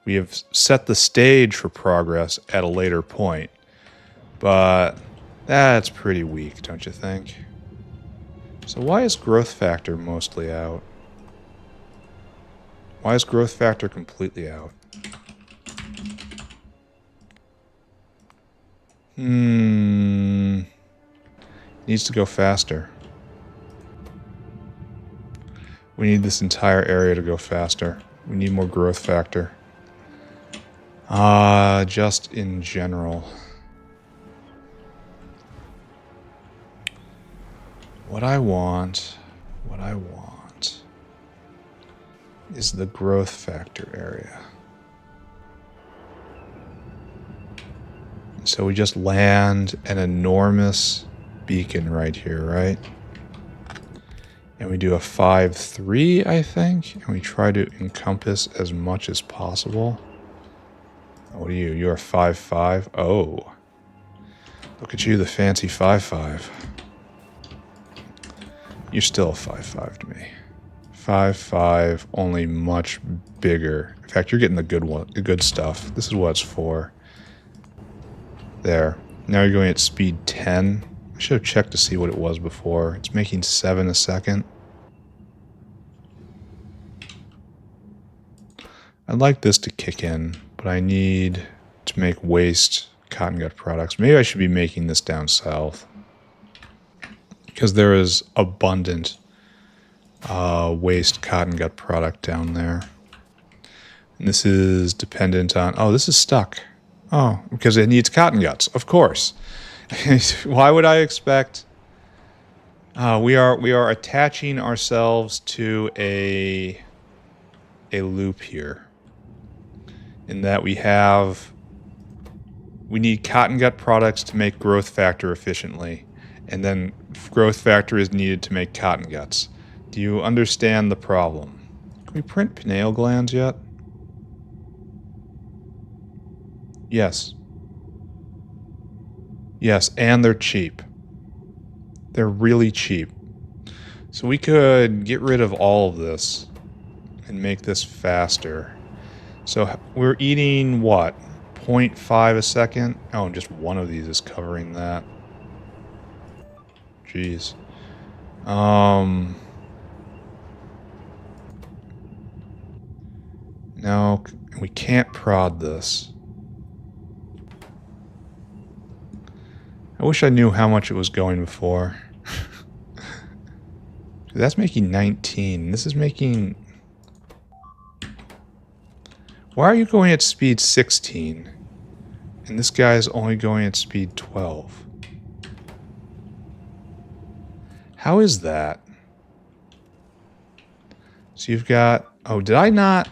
We have set the stage for progress at a later point. But that's pretty weak, don't you think? So why is growth factor mostly out? Why is growth factor completely out? Needs to go faster. We need this entire area to go faster. We need more growth factor. Just in general. What I want is the growth factor area. So we just land an enormous beacon right here, right? And we do a 5-3, I think, and we try to encompass as much as possible. What are you? You're a 5-5? Oh. Look at you, the fancy 5-5. You're still a 5-5 to me. 5-5, only much bigger. In fact, you're getting the good stuff. This is what it's for. There. Now you're going at speed 10. I should have checked to see what it was before. It's making 7 a second. I'd like this to kick in, but I need to make waste cotton gut products. Maybe I should be making this down south. Because there is abundant waste cotton gut product down there. And this is dependent on... Oh, this is stuck. Oh, because it needs cotton guts, of course. Why would I expect... we are attaching ourselves to a loop here. In that we need cotton gut products to make growth factor efficiently. And then growth factor is needed to make cotton guts. Do you understand the problem? Can we print pineal glands yet? Yes. Yes, and they're cheap. They're really cheap. So we could get rid of all of this and make this faster. So we're eating, what, 0.5 a second? Oh, and just one of these is covering that. Jeez. No, we can't prod this. I wish I knew how much it was going before. That's making 19. This is making... Why are you going at speed 16? And this guy is only going at speed 12. How is that? So you've got... Oh, did I not...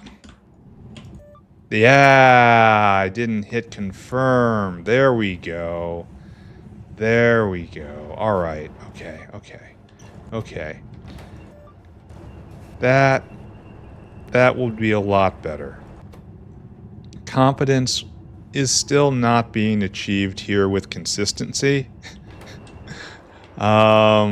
Yeah, I didn't hit confirm. There we go. There we go. All right. Okay, okay. Okay. That would be a lot better. Competence is still not being achieved here with consistency. But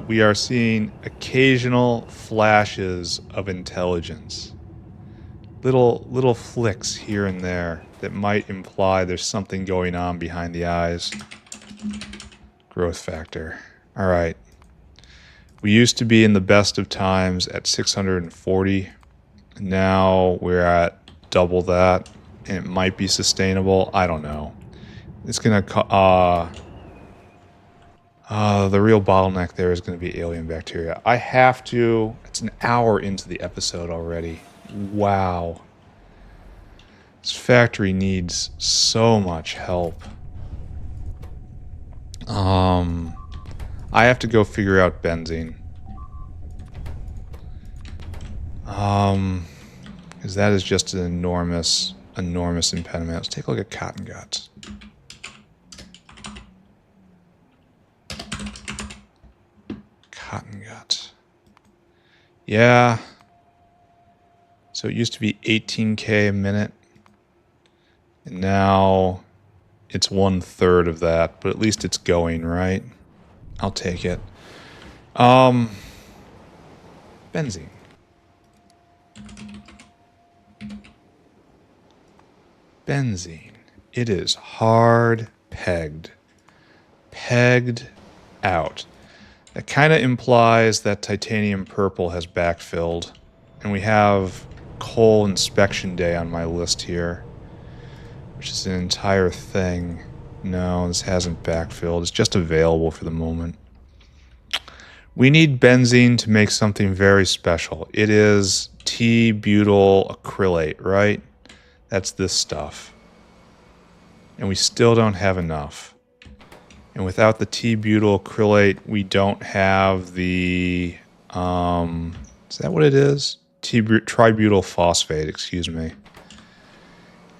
we are seeing occasional flashes of intelligence. Little flicks here and there that might imply there's something going on behind the eyes. Growth factor. All right. We used to be in the best of times at 640. Now we're at double that, and it might be sustainable. I don't know. It's gonna the real bottleneck there is going to be alien bacteria. I have to... It's an hour into the episode already. Wow. This factory needs so much help. I have to go figure out benzene. Because that is just an enormous impediment. Let's take a look at cotton guts. Cotton gut. Yeah. So it used to be 18K a minute. And now it's 1/3 of that, but at least it's going, right? I'll take it. Benzene. Benzene. It is hard pegged. Pegged out. That kind of implies that titanium purple has backfilled. And we have coal inspection day on my list here, which is an entire thing. No, this hasn't backfilled. It's just available for the moment. We need benzene to make something very special. It is T-butyl acrylate, right? That's this stuff. And we still don't have enough. And without the T-butyl acrylate, we don't have the... is that what it is? Tributyl phosphate, excuse me.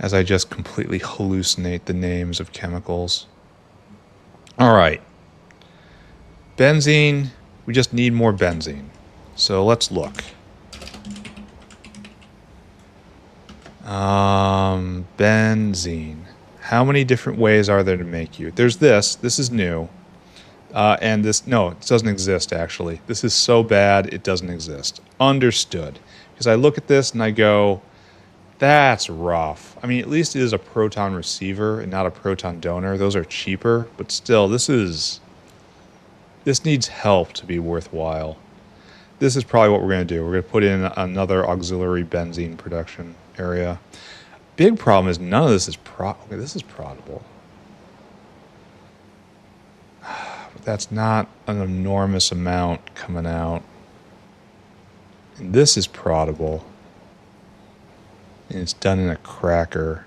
As I just completely hallucinate the names of chemicals. Alright. Benzene, we just need more benzene. So let's look. Benzene. How many different ways are there to make you? There's this. This is new. And this... No, it doesn't exist, actually. This is so bad, it doesn't exist. Understood. Because I look at this and I go... That's rough. I mean, at least it is a proton receiver and not a proton donor. Those are cheaper, but still, this needs help to be worthwhile. This is probably what we're going to do. We're going to put in another auxiliary benzene production area. Big problem is none of this is okay, this is protable. But that's not an enormous amount coming out. And this is protable. And it's done in a cracker.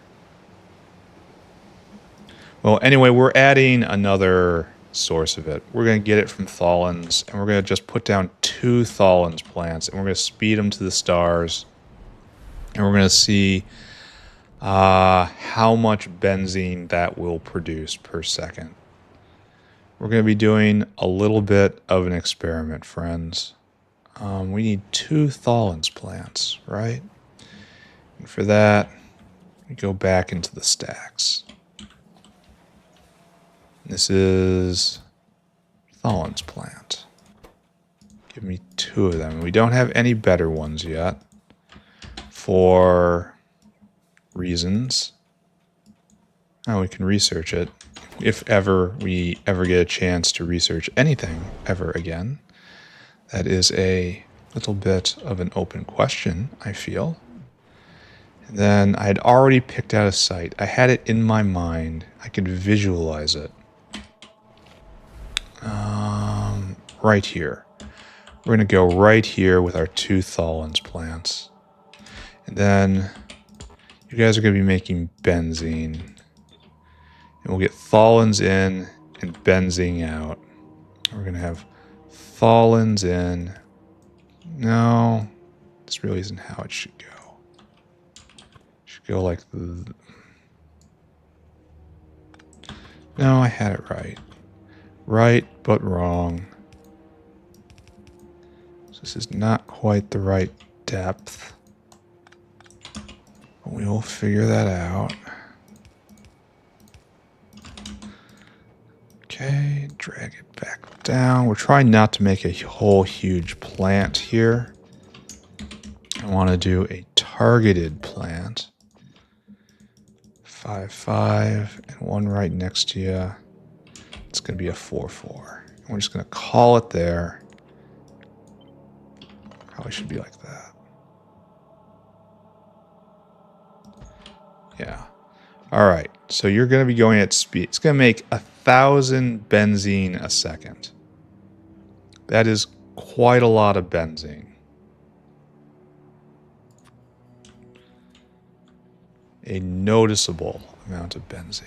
Well, anyway, we're adding another source of it. We're going to get it from Tholins, and we're going to just put down 2 Tholins plants, and we're going to speed them to the stars. And we're going to see how much benzene that will produce per second. We're going to be doing a little bit of an experiment, friends. We need 2 Tholins plants, right? And for that, we go back into the stacks. This is Tholins plant. Give me 2 of them. We don't have any better ones yet for reasons. Oh, we can research it if we ever get a chance to research anything ever again. That is a little bit of an open question, I feel. And then I had already picked out a site. I had it in my mind. I could visualize it. Right here. We're going to go right here with our 2 Tholins plants. And then you guys are going to be making benzene. And we'll get Tholins in and benzene out. We're going to have Tholins in. No, this really isn't how it should go. It should go like... No, I had it right. Right, but wrong. So this is not quite the right depth. But we will figure that out. Okay, drag it back down. We're trying not to make a whole huge plant here. I want to do a targeted plant. 5, 5, and one right next to you. It's going to be a 4, 4. And we're just going to call it there. Probably should be like that. Yeah. All right. So you're going to be going at speed. It's going to make 1,000 benzene a second. That is quite a lot of benzene. A noticeable amount of benzene.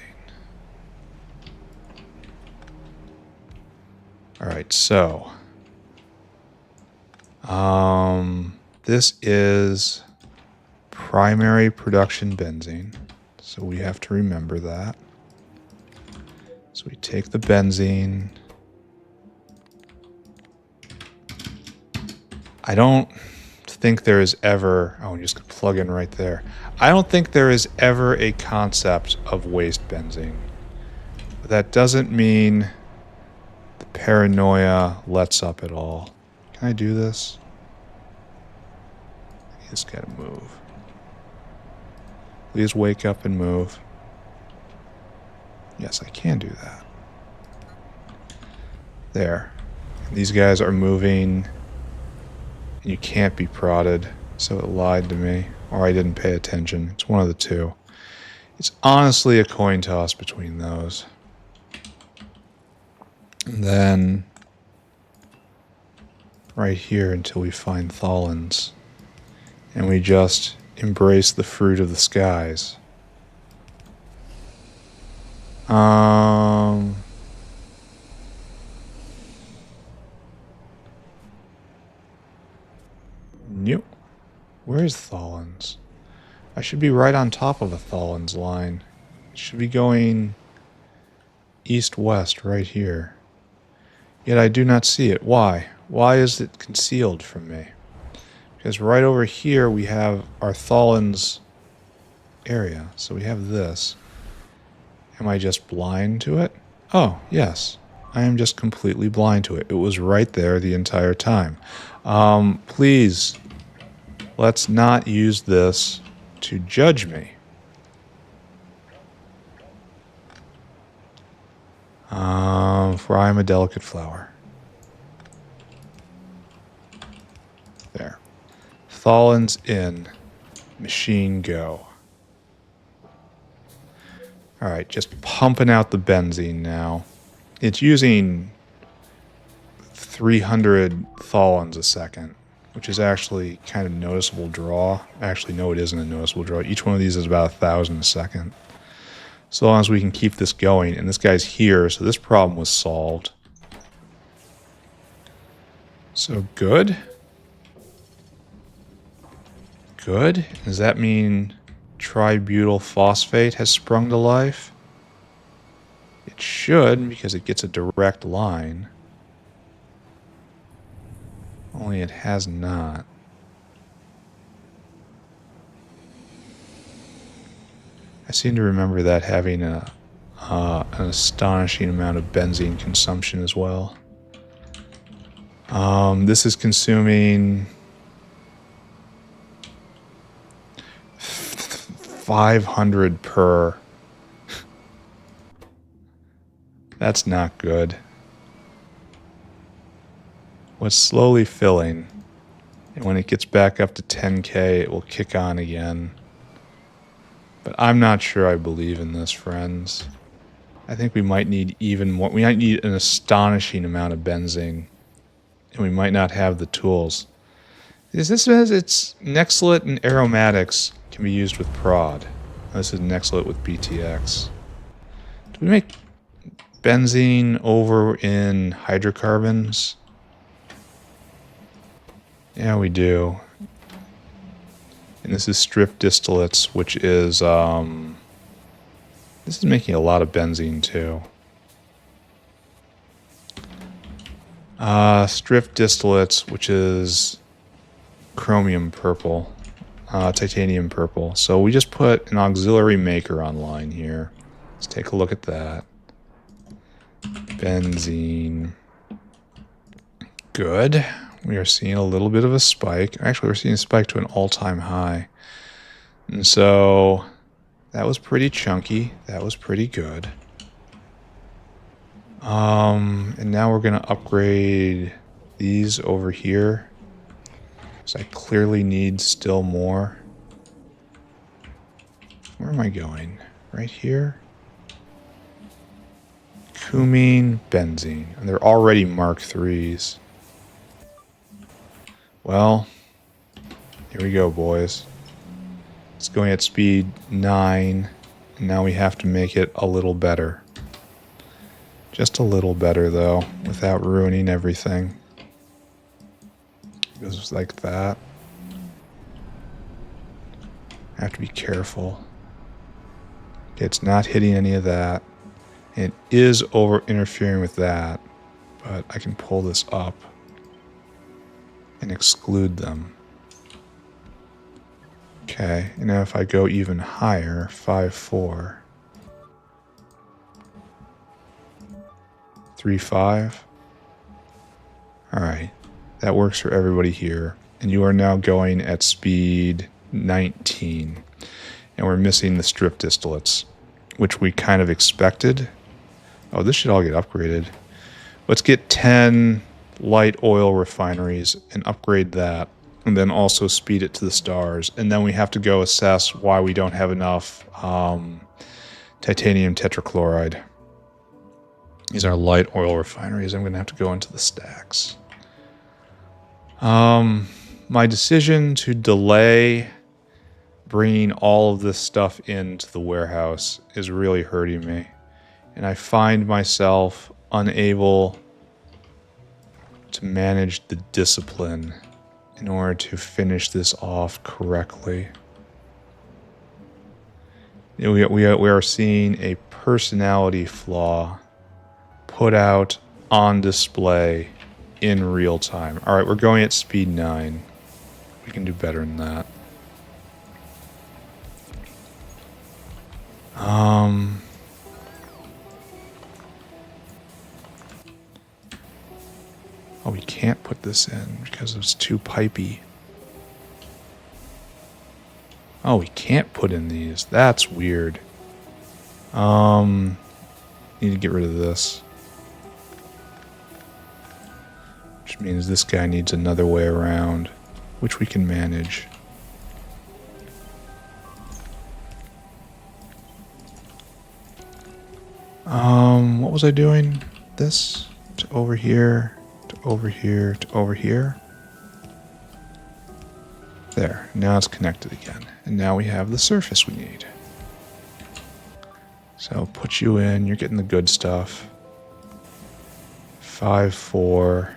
All right, so this is primary production benzene, so we have to remember that. So we take the benzene. I don't think there is ever... Oh, I'm just going to plug in right there. I don't think there is ever a concept of waste benzene. But that doesn't mean the paranoia lets up at all. Can I do this? I just gotta move. Please wake up and move. Yes, I can do that. There. These guys are moving... And you can't be prodded, so it lied to me. Or I didn't pay attention. It's one of the two. It's honestly a coin toss between those. And then... right here until we find Tholins. And we just embrace the fruit of the skies. Nope. Where is Tholins? I should be right on top of a Tholins line. It should be going east-west right here. Yet I do not see it. Why? Why is it concealed from me? Because right over here we have our Tholins area. So we have this. Am I just blind to it? Oh, yes. I am just completely blind to it. It was right there the entire time. Please, let's not use this to judge me. For I am a delicate flower. There. Tholins in. Machine go. Alright, just pumping out the benzene now. It's using 300 Tholins a second, which is actually kind of noticeable draw. Actually, no, it isn't a noticeable draw. Each one of these is about 1,000 a second. So long as we can keep this going, and this guy's here, so this problem was solved. So good. Good. Does that mean tributyl phosphate has sprung to life? It should, because it gets a direct line. Only it has not. I seem to remember that having an astonishing amount of benzene consumption as well. This is consuming 500 per. That's not good. What's slowly filling, and when it gets back up to 10K, it will kick on again. But I'm not sure I believe in this, friends. I think we might need even more. We might need an astonishing amount of benzene. And we might not have the tools. This says it's Nexlet and aromatics can be used with prod. This is Nexlet with BTX. Do we make benzene over in hydrocarbons? Yeah, we do. And this is strip distillates, which is, this is making a lot of benzene too. Strip distillates, which is chromium purple, titanium purple. So we just put an auxiliary maker online here. Let's take a look at that. Benzene. Good. We are seeing a little bit of a spike. Actually, we're seeing a spike to an all-time high. And so that was pretty chunky. That was pretty good. And now we're going to upgrade these over here. So I clearly need still more. Where am I going? Right here? Cumene, benzene. And they're already Mark IIIs. Well, here we go, boys. It's going at speed 9. And now we have to make it a little better. Just a little better, though, without ruining everything. It goes like that. I have to be careful. It's not hitting any of that. It is over interfering with that, but I can pull this up and exclude them. Okay, and now if I go even higher, 5.4, 3.5. Alright, that works for everybody here. And you are now going at speed 19. And we're missing the strip distillates, which we kind of expected. Oh, this should all get upgraded. Let's get 10 light oil refineries and upgrade that. And then also speed it to the stars. And then we have to go assess why we don't have enough titanium tetrachloride. These are light oil refineries. I'm going to have to go into the stacks. My decision to delay bringing all of this stuff into the warehouse is really hurting me. And I find myself unable to manage the discipline in order to finish this off correctly. We are seeing a personality flaw put out on display in real time. All right, we're going at speed 9. We can do better than that. Oh, we can't put this in because it's too pipey. Oh, we can't put in these. That's weird. Need to get rid of this. Which means this guy needs another way around, which we can manage. What was I doing? This to over here, to over here, to over here. There, now it's connected again. And now we have the surface we need. So put you in, you're getting the good stuff. 5.4.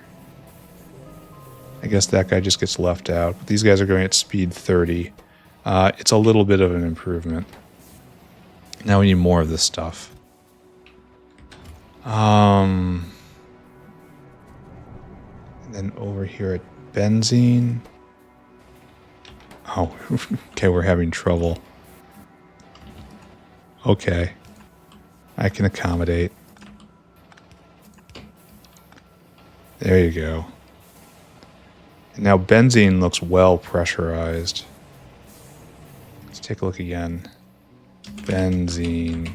I guess that guy just gets left out. But these guys are going at speed 30. It's a little bit of an improvement. Now we need more of this stuff. And then over here at benzene. Oh, okay, we're having trouble. Okay. I can accommodate. There you go. And now benzene looks well pressurized. Let's take a look again. Benzene.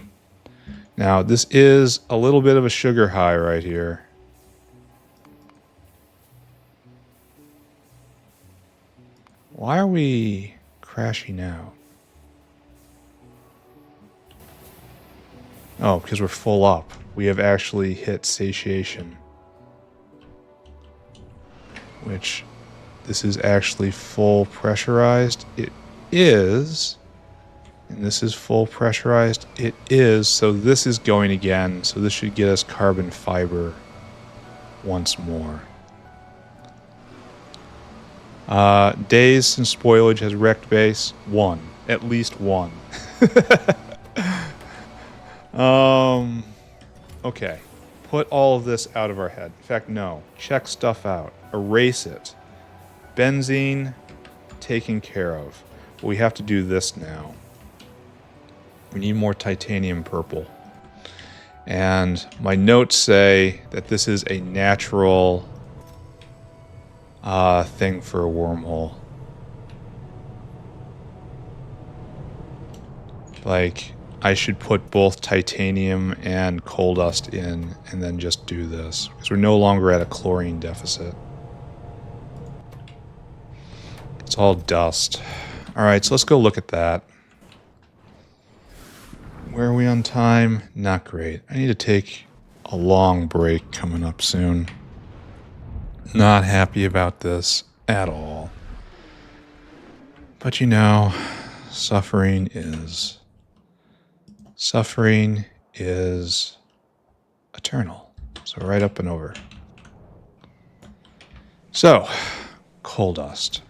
Now, this is a little bit of a sugar high right here. Why are we crashing out? Oh, because we're full up. We have actually hit satiation. Which, this is actually full pressurized. It is. And this is full pressurized. It is. So this is going again. So this should get us carbon fiber once more. Days since spoilage has wrecked base. 1. At least 1. Okay. Put all of this out of our head. In fact, no. Check stuff out. Erase it. Benzene taken care of. But we have to do this now. We need more titanium purple. And my notes say that this is a natural thing for a wormhole. Like, I should put both titanium and coal dust in and then just do this. Because we're no longer at a chlorine deficit. It's all dust. Alright, so let's go look at that. Where are we on time? Not great. I need to take a long break coming up soon. Not happy about this at all. But you know, suffering is eternal. So right up and over. So, coal dust.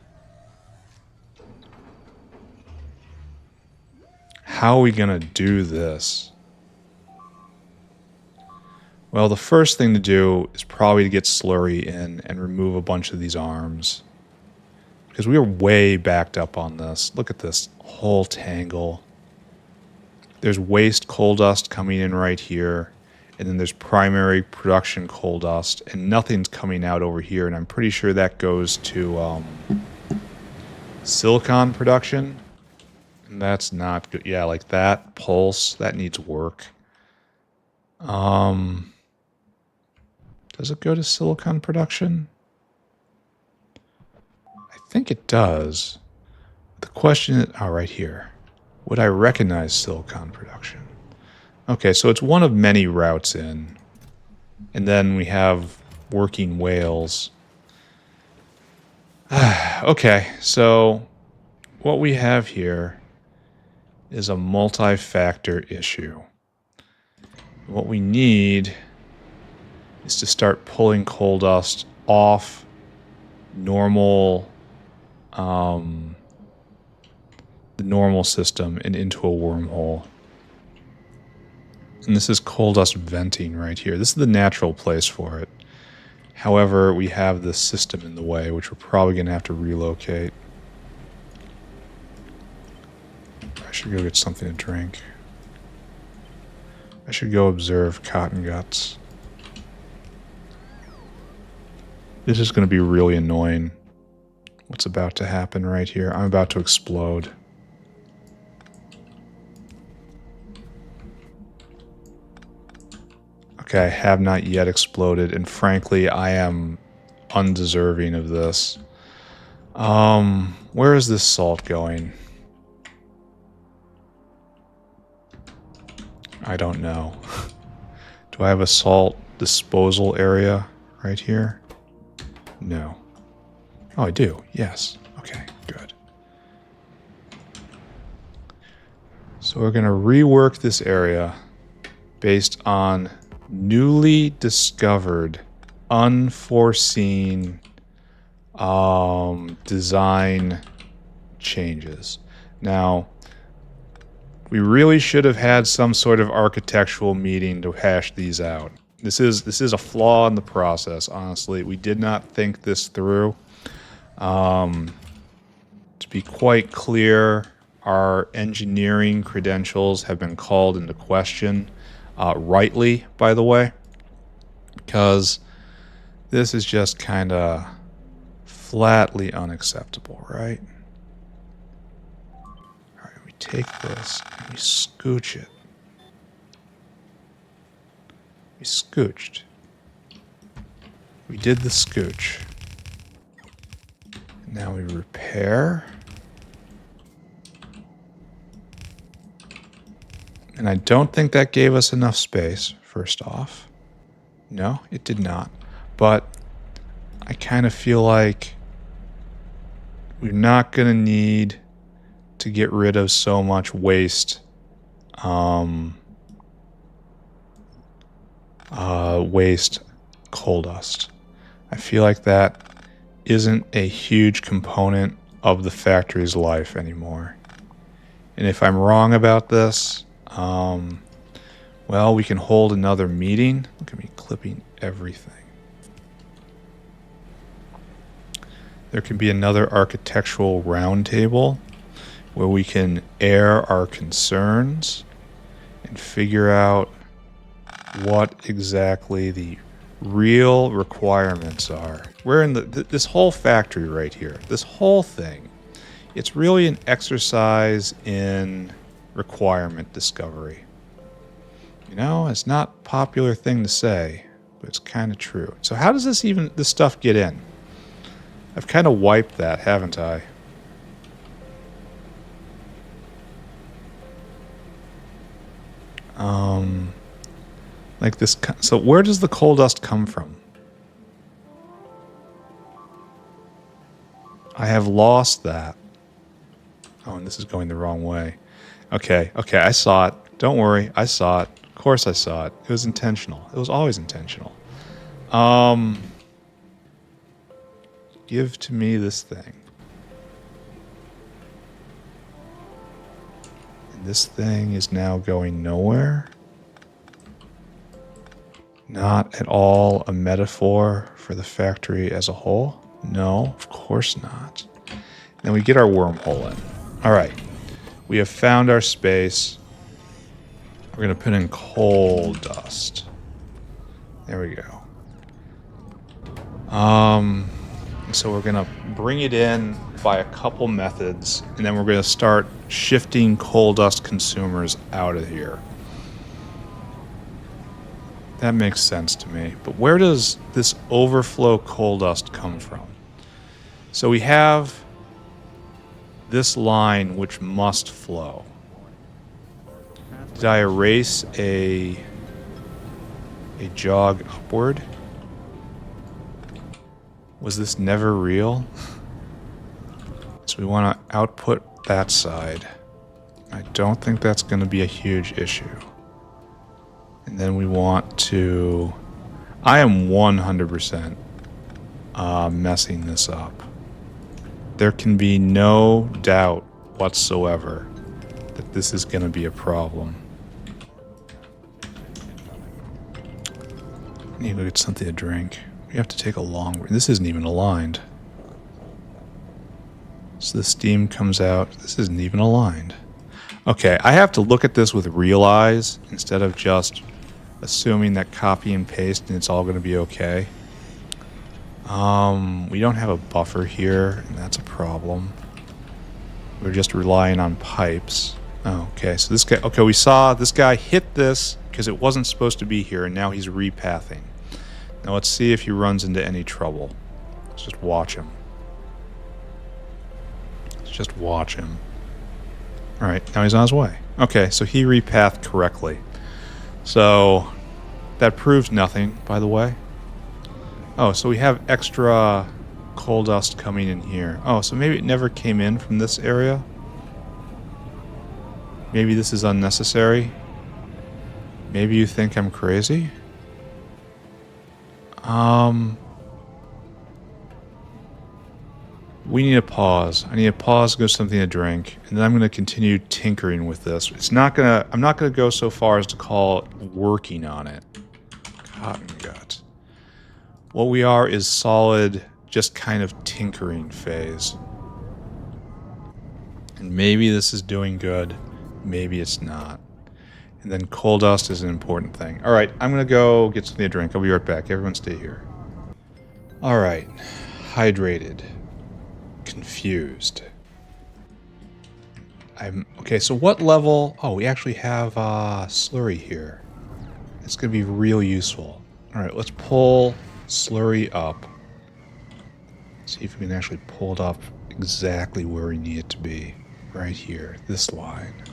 How are we going to do this? Well, the first thing to do is probably to get slurry in and remove a bunch of these arms. Because we are way backed up on this. Look at this whole tangle. There's waste coal dust coming in right here. And then there's primary production coal dust. And nothing's coming out over here. And I'm pretty sure that goes to silicon production. And that's not good. Yeah, like that pulse, that needs work. Does it go to silicon production? I think it does. The question is, oh, right here. Would I recognize silicon production? Okay, so it's one of many routes in. And then we have working whales. Okay, so what we have here is a multi-factor issue. What we need is to start pulling coal dust off normal, the normal system and into a wormhole. And this is coal dust venting right here. This is the natural place for it. However, we have this system in the way, which we're probably going to have to relocate. I should go get something to drink. I should go observe cotton guts. This is going to be really annoying. What's about to happen right here? I'm about to explode. Okay, I have not yet exploded, and frankly, I am undeserving of this. Where is this salt going? I don't know. Do I have a salt disposal area right here? No. Oh, I do. Yes. Okay, good. So we're going to rework this area based on newly discovered, unforeseen design changes. Now, we really should have had some sort of architectural meeting to hash these out. This is a flaw in the process, honestly. We did not think this through. To be quite clear, our engineering credentials have been called into question, rightly, by the way, because this is just kind of flatly unacceptable, right? All right, we take this and we scooch it. We scooched. We did the scooch. Now we repair. And I don't think that gave us enough space, first off. No, it did not. But I kind of feel like we're not going to need to get rid of so much waste. Waste coal dust. I feel like that isn't a huge component of the factory's life anymore. And if I'm wrong about this, well, we can hold another meeting. Look at me clipping everything. There can be another architectural roundtable where we can air our concerns and figure out what exactly the real requirements are. We're in this whole factory right here, this whole thing. It's really an exercise in requirement discovery. You know, it's not a popular thing to say, but it's kind of true. So how does this stuff get in? I've kind of wiped that, haven't I? Like this. So where does the coal dust come from? I have lost that. Oh, and this is going the wrong way. Okay, I saw it. Don't worry, I saw it. Of course I saw it. It was intentional. It was always intentional. Give to me this thing. And this thing is now going nowhere. Not at all a metaphor for the factory as a whole. No, of course not. Then we get our wormhole in. All right. We have found our space. We're going to put in coal dust. There we go. So we're going to bring it in by a couple methods, and then we're going to start shifting coal dust consumers out of here. That makes sense to me. But where does this overflow coal dust come from? So we have this line which must flow. Did I erase a jog upward? Was this never real? So we want to output that side. I don't think that's going to be a huge issue. And then we want to... I am 100% messing this up. There can be no doubt whatsoever that this is going to be a problem. I need to go get something to drink. We have to take a long... This isn't even aligned. So the steam comes out. This isn't even aligned. Okay, I have to look at this with real eyes instead of just assuming that copy and paste and it's all going to be okay. We don't have a buffer here, and that's a problem. We're just relying on pipes. Oh, okay, so this guy... Okay, we saw this guy hit this because it wasn't supposed to be here, and now he's repathing. Now let's see if he runs into any trouble. Let's just watch him. Let's just watch him. Alright, now he's on his way. Okay, so he repathed correctly. So, that proves nothing, by the way. Oh, so we have extra coal dust coming in here. Oh, so maybe it never came in from this area? Maybe this is unnecessary? Maybe you think I'm crazy? We need a pause. I need a pause to go something to drink, and then I'm going to continue tinkering with this. I'm not going to go so far as to call it working on it. Cotton gut. What we are is solid, just kind of tinkering phase. And maybe this is doing good, maybe it's not. And then coal dust is an important thing. Alright, I'm going to go get something to drink. I'll be right back. Everyone stay here. Alright. Hydrated. Confused. Okay, so what level... Oh, we actually have slurry here. It's going to be real useful. Alright, let's pull slurry up. See if we can actually pull it up exactly where we need it to be. Right here, this line.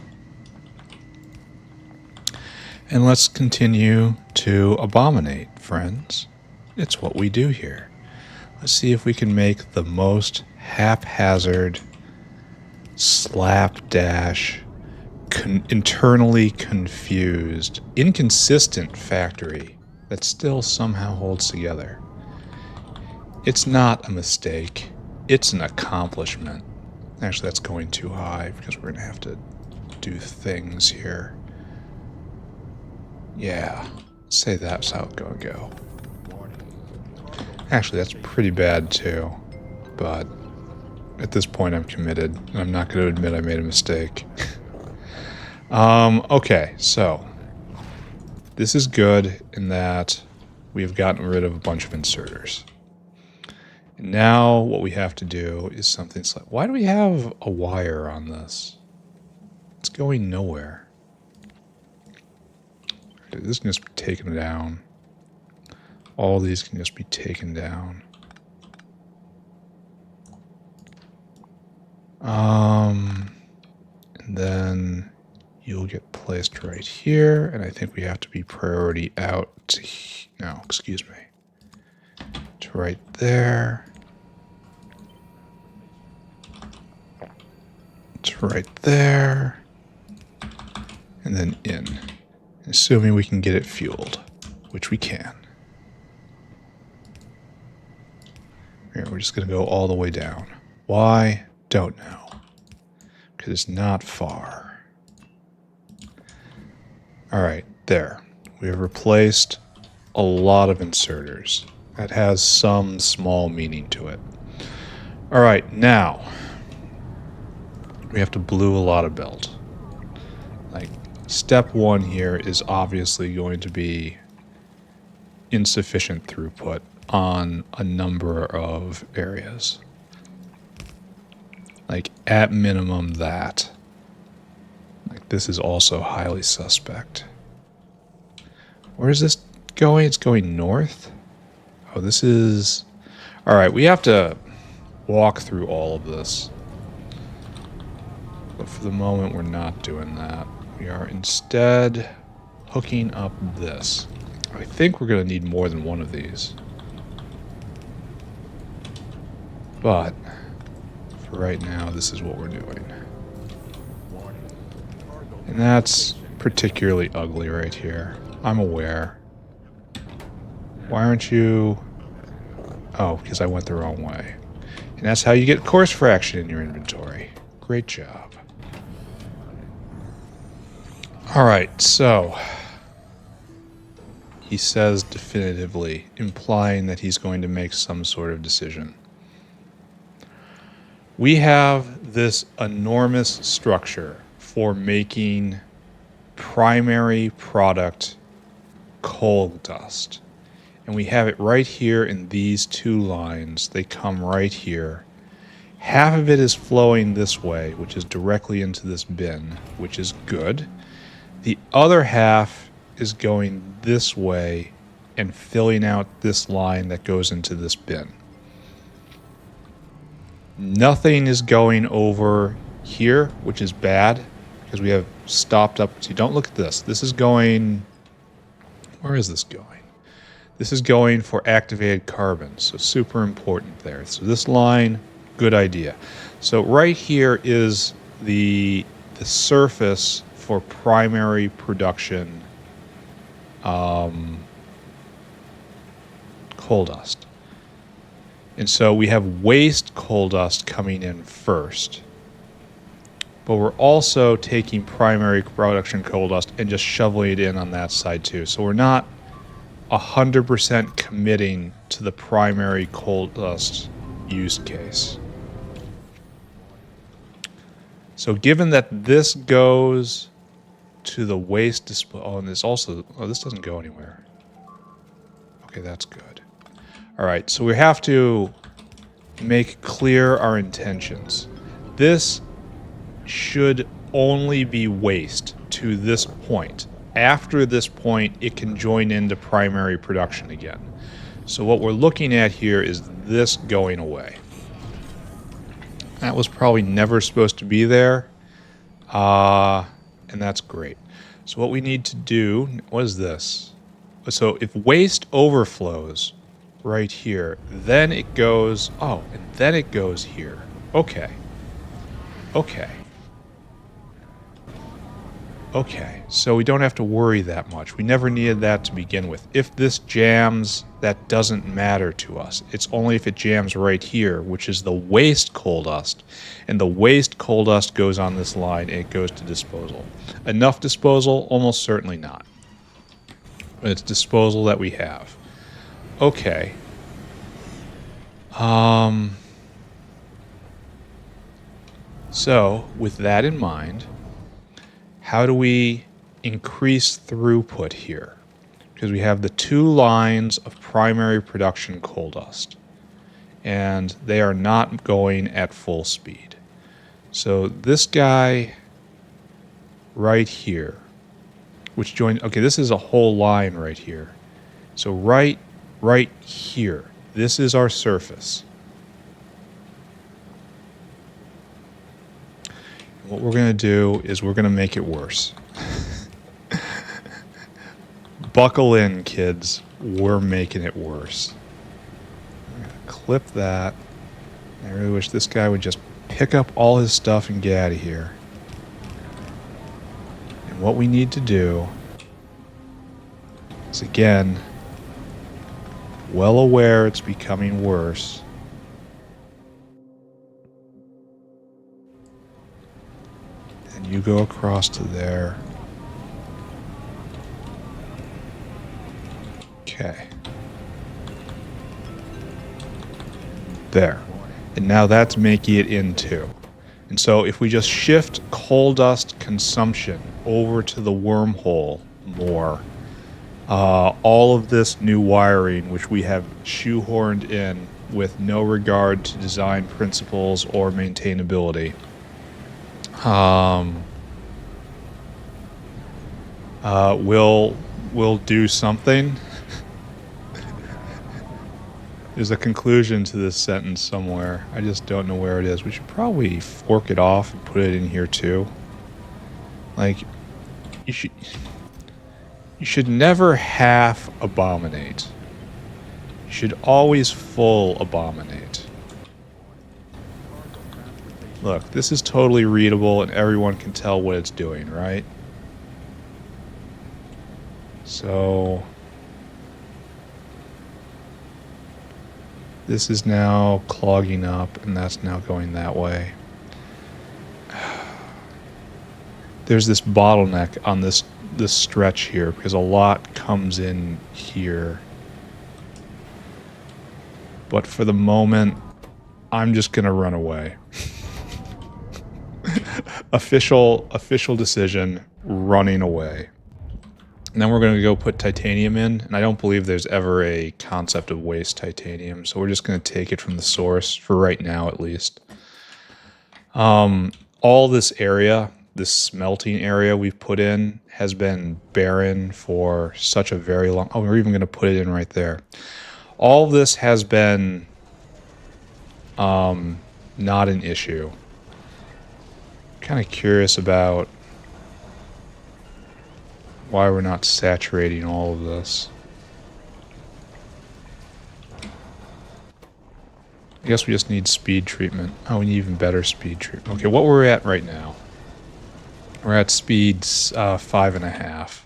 And let's continue to abominate, friends. It's what we do here. Let's see if we can make the most haphazard, slapdash, internally confused, inconsistent factory that still somehow holds together. It's not a mistake. It's an accomplishment. Actually, that's going too high because we're going to have to do things here. Yeah, say that's how it's going to go. Actually, that's pretty bad too, but at this point I'm committed, and I'm not going to admit I made a mistake. Okay, so this is good in that we've gotten rid of a bunch of inserters. And now what we have to do is something like, why do we have a wire on this? It's going nowhere. Okay, this can just be taken down. All these can just be taken down. And then you'll get placed right here, and I think we have to be priority out to, no, excuse me, to right there. To right there. And then in. Assuming we can get it fueled, which we can. Here, we're just going to go all the way down. Why? Don't know. Because it's not far. Alright, there. We have replaced a lot of inserters. That has some small meaning to it. Alright, now we have to blue a lot of belt. Like, step one here is obviously going to be insufficient throughput on a number of areas. Like, at minimum that. Like, this is also highly suspect. Where is this going? It's going north? Oh, this is... Alright, we have to walk through all of this. But for the moment, we're not doing that. We are instead hooking up this. I think we're going to need more than one of these. But for right now, this is what we're doing. And that's particularly ugly right here. I'm aware. Why aren't you... Oh, because I went the wrong way. And that's how you get course fraction in your inventory. Great job. Alright, so... He says definitively, implying that he's going to make some sort of decision. We have this enormous structure for making primary product coal dust. And we have it right here in these two lines. They come right here. Half of it is flowing this way, which is directly into this bin, which is good. The other half is going this way and filling out this line that goes into this bin. Nothing is going over here, which is bad, because we have stopped up. See, don't look at this. This is going... Where is this going? This is going for activated carbon, so super important there. So this line, good idea. So right here is the surface for primary production coal dust. And so we have waste coal dust coming in first. But we're also taking primary production coal dust and just shoveling it in on that side too. So we're not 100% committing to the primary coal dust use case. So given that this goes to the waste disposal, oh, and this also, oh, this doesn't go anywhere. Okay, that's good. All right, so we have to make clear our intentions. This should only be waste to this point. After this point, it can join into primary production again. So what we're looking at here is this going away. That was probably never supposed to be there. And that's great. So what we need to do, what is this? So if waste overflows right here, then it goes, oh, and then it goes here. Okay. Okay. Okay, so we don't have to worry that much. We never needed that to begin with. If this jams, that doesn't matter to us. It's only if it jams right here, which is the waste coal dust. And the waste coal dust goes on this line and it goes to disposal. Enough disposal? Almost certainly not. But it's disposal that we have. Okay. So, with that in mind, how do we increase throughput here? Because we have the 2 lines of primary production coal dust, and they are not going at full speed. So this guy right here, which joins, okay, this is a whole line right here. So right here, this is our surface. What we're going to do is we're going to make it worse. Buckle in, kids. We're making it worse. I'm going to clip that. I really wish this guy would just pick up all his stuff and get out of here. And what we need to do is, again, well aware it's becoming worse. And you go across to there. Okay. There. And now that's making it into. And so if we just shift coal dust consumption over to the wormhole more, all of this new wiring, which we have shoehorned in with no regard to design principles or maintainability, will do something. There's a conclusion to this sentence somewhere. I just don't know where it is. We should probably fork it off and put it in here too. Like, you should never half abominate. You should always full abominate. Look, this is totally readable and everyone can tell what it's doing, right? So this is now clogging up, and that's now going that way. There's this bottleneck on this stretch here, because a lot comes in here. But for the moment, I'm just gonna run away. Official decision, running away. And then we're going to go put titanium in, and I don't believe there's ever a concept of waste titanium, so we're just going to take it from the source, for right now at least. All this area, this smelting area we've put in, has been barren for such a very long... Oh, we're even going to put it in right there. All of this has been not an issue. Kind of curious about why we're not saturating all of this. I guess we just need speed treatment. Oh, we need even better speed treatment. Okay, what we're at right now. We're at speed 5.5.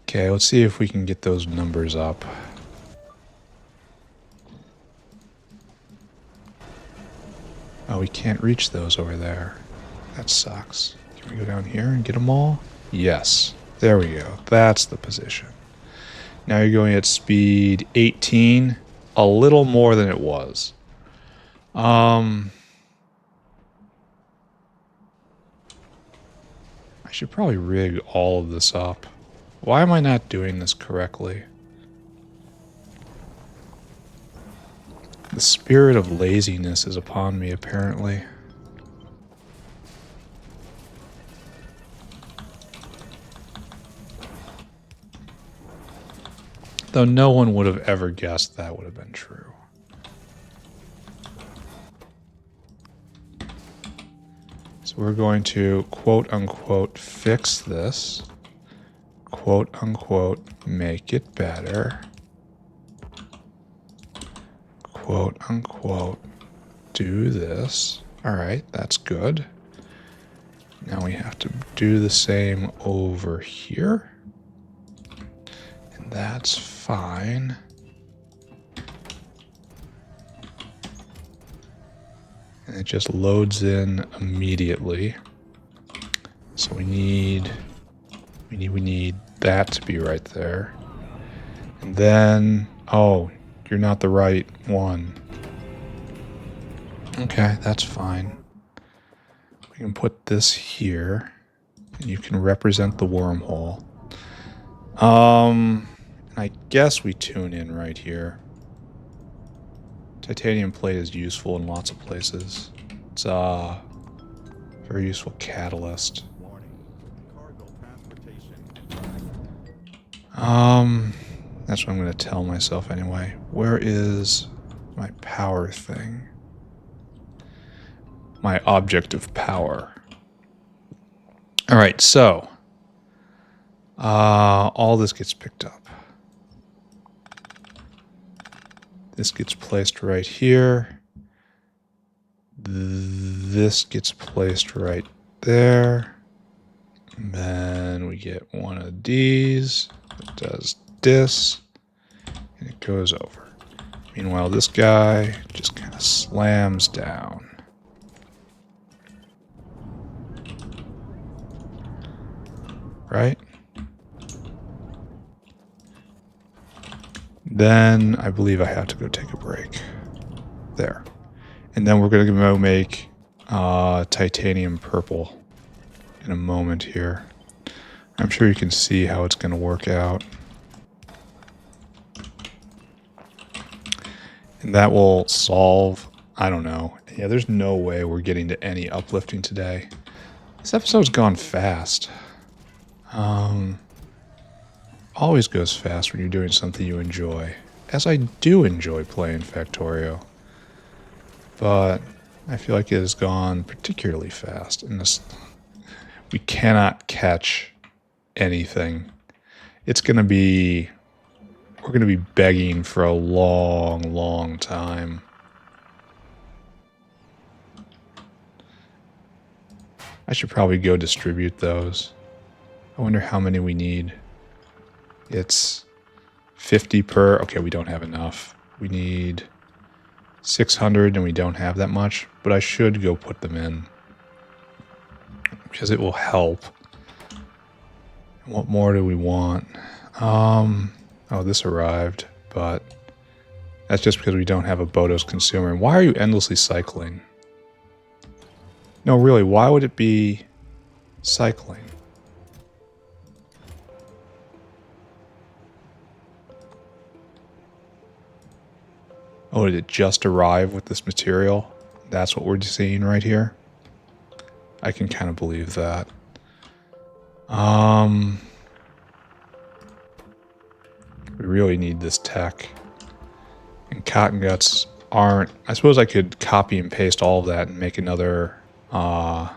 Okay, let's see if we can get those numbers up. Oh, we can't reach those over there. That sucks. Can we go down here and get them all? Yes. There we go. That's the position. Now you're going at speed 18. A little more than it was. I should probably rig all of this up. Why am I not doing this correctly? The spirit of laziness is upon me, apparently. Though no one would have ever guessed that would have been true. So we're going to, quote unquote, fix this. quote unquote, make it better. Quote unquote, do this. All right, that's good. Now we have to do the same over here. And that's fine. And it just loads in immediately. So we need that to be right there. And then, oh, you're not the right one. Okay, that's fine. We can put this here. And you can represent the wormhole. I guess we tune in right here. Titanium plate is useful in lots of places. It's a very useful catalyst. That's what I'm going to tell myself anyway. Where is my power thing? My object of power. All right, so all this gets picked up. This gets placed right here. This gets placed right there. And then we get one of these. It does this. And it goes over. Meanwhile, this guy just kind of slams down. Right? Then I believe I have to go take a break. There. And then we're going to go make titanium purple in a moment here. I'm sure you can see how it's going to work out. And that will solve, I don't know. Yeah, there's no way we're getting to any uplifting today. This episode's gone fast. Always goes fast when you're doing something you enjoy. As I do enjoy playing Factorio. But I feel like it has gone particularly fast. In this, we cannot catch anything. It's going to be... We're going to be begging for a long, long time. I should probably go distribute those. I wonder how many we need. It's 50 per... Okay, we don't have enough. We need 600 and we don't have that much. But I should go put them in. Because it will help. What more do we want? Oh, this arrived. But that's just because we don't have a Bodos consumer. And why are you endlessly cycling? No, really, why would it be cycling? Oh, did it just arrive with this material? That's what we're seeing right here? I can kind of believe that. We really need this tech. And cotton guts aren't... I suppose I could copy and paste all of that and make another... a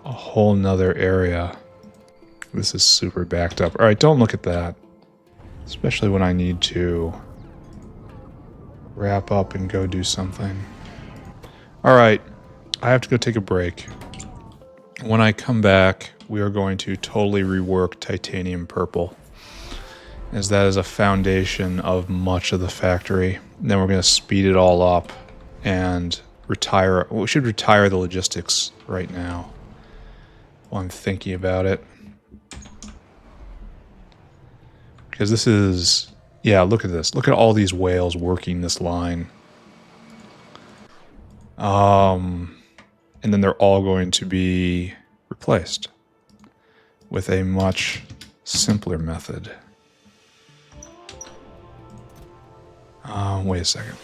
whole nother area. This is super backed up. Alright, don't look at that. Especially when I need to wrap up and go do something. Alright, I have to go take a break. When I come back, we are going to totally rework titanium purple, as that is a foundation of much of the factory. And then we're going to speed it all up and retire. We should retire the logistics right now while I'm thinking about it. Because this is... Yeah, look at this. Look at all these whales working this line. And then they're all going to be replaced with a much simpler method. Wait a second.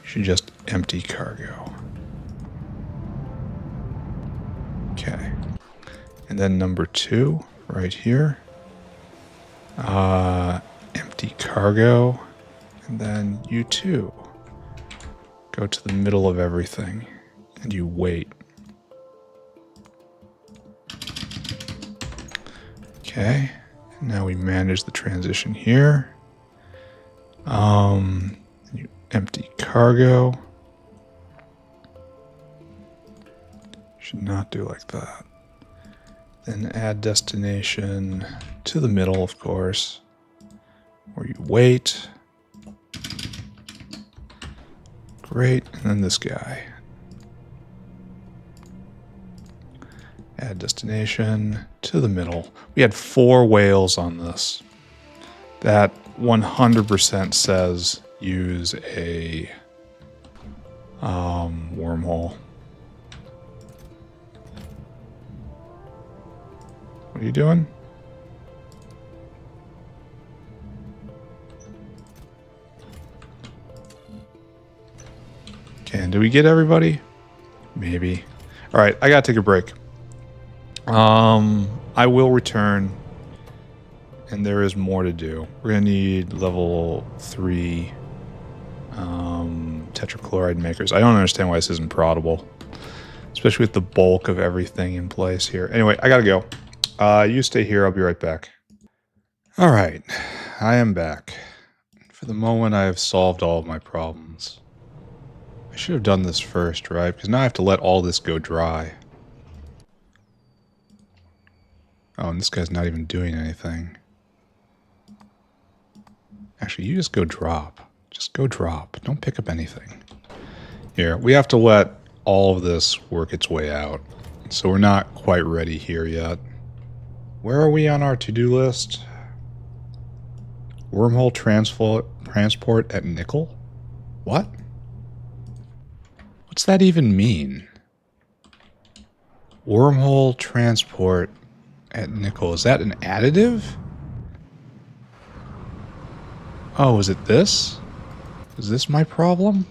You should just empty cargo. Okay. And then number 2, right here. Empty cargo. And then you too. Go to the middle of everything. And you wait. Okay. Now we manage the transition here. You empty cargo. Should not do like that. Then add destination to the middle, of course. Or you wait. Great. And then this guy. Add destination to the middle. We had 4 whales on this. That 100% says use a wormhole. What are you doing? Okay, and do we get everybody? Maybe. All right, I gotta take a break. I will return, and there is more to do. We're gonna need level 3 tetrachloride makers. I don't understand why this isn't proddable, especially with the bulk of everything in place here. Anyway, I gotta go. You stay here. I'll be right back. All right, I am back. For the moment, I have solved all of my problems. I should have done this first, right? Because now I have to let all this go dry. Oh, and this guy's not even doing anything. Actually, you just go drop. Just go drop. Don't pick up anything. Here, we have to let all of this work its way out. So we're not quite ready here yet. Where are we on our to-do list? Wormhole transport at nickel? What? What's that even mean? Wormhole transport at nickel. Is that an additive? Oh, is it this? Is this my problem?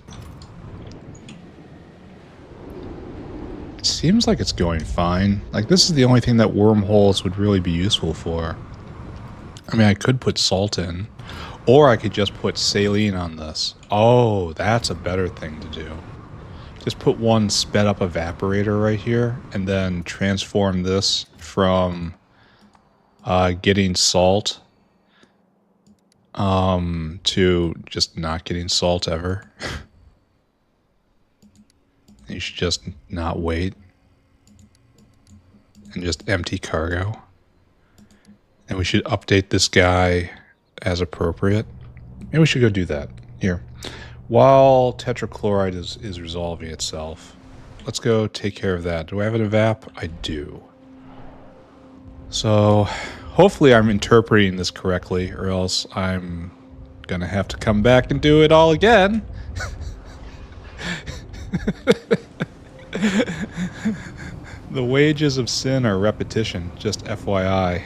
It seems like it's going fine. Like, this is the only thing that wormholes would really be useful for. I mean, I could put salt in. Or I could just put saline on this. Oh, that's a better thing to do. Just put one sped up evaporator right here. And then transform this from getting salt to just not getting salt ever. You should just not wait. And just empty cargo. And we should update this guy as appropriate. Maybe we should go do that. Here. While tetrachloride is resolving itself, let's go take care of that. Do I have an evap? I do. So, hopefully I'm interpreting this correctly, or else I'm gonna have to come back and do it all again. The wages of sin are repetition, just FYI.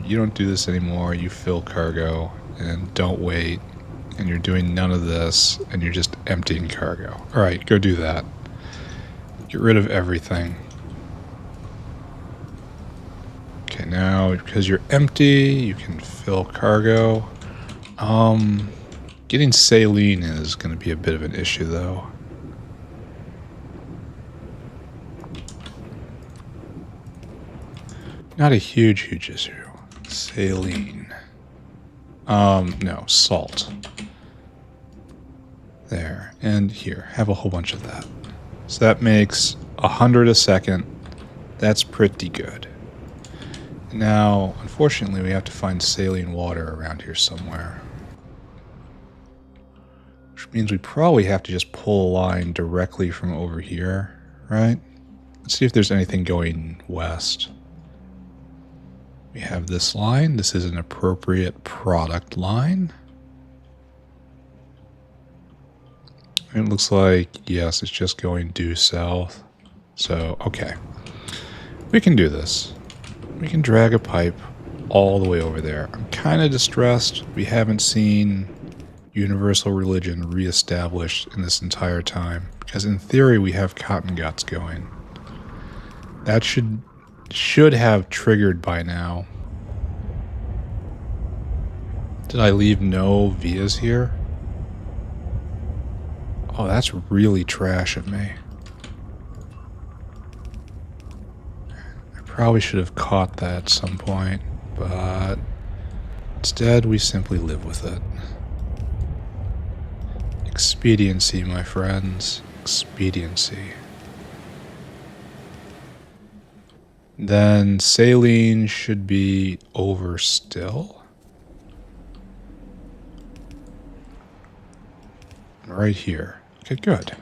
You don't do this anymore, you fill cargo, and don't wait, and you're doing none of this, and you're just emptying cargo. Alright, go do that. Get rid of everything. Okay, now, because you're empty, you can fill cargo. Getting saline is going to be a bit of an issue, though. Not a huge issue. Saline. No, salt. There. And here, have a whole bunch of that. So that makes 100 a second. That's pretty good. Now, unfortunately, we have to find saline water around here somewhere. Which means we probably have to just pull a line directly from over here, right? Let's see if there's anything going west. We have this line. This is an appropriate product line. It looks like, yes, it's just going due south. So, okay. We can do this. We can drag a pipe all the way over there. I'm kind of distressed. We haven't seen universal religion reestablished in this entire time. Because in theory, we have cotton guts going. That should have triggered by now. Did I leave no vias here? Oh, that's really trash of me. Probably should have caught that at some point, but instead we simply live with it. Expediency, my friends. Expediency. Then saline should be over still. Right here. Okay, good.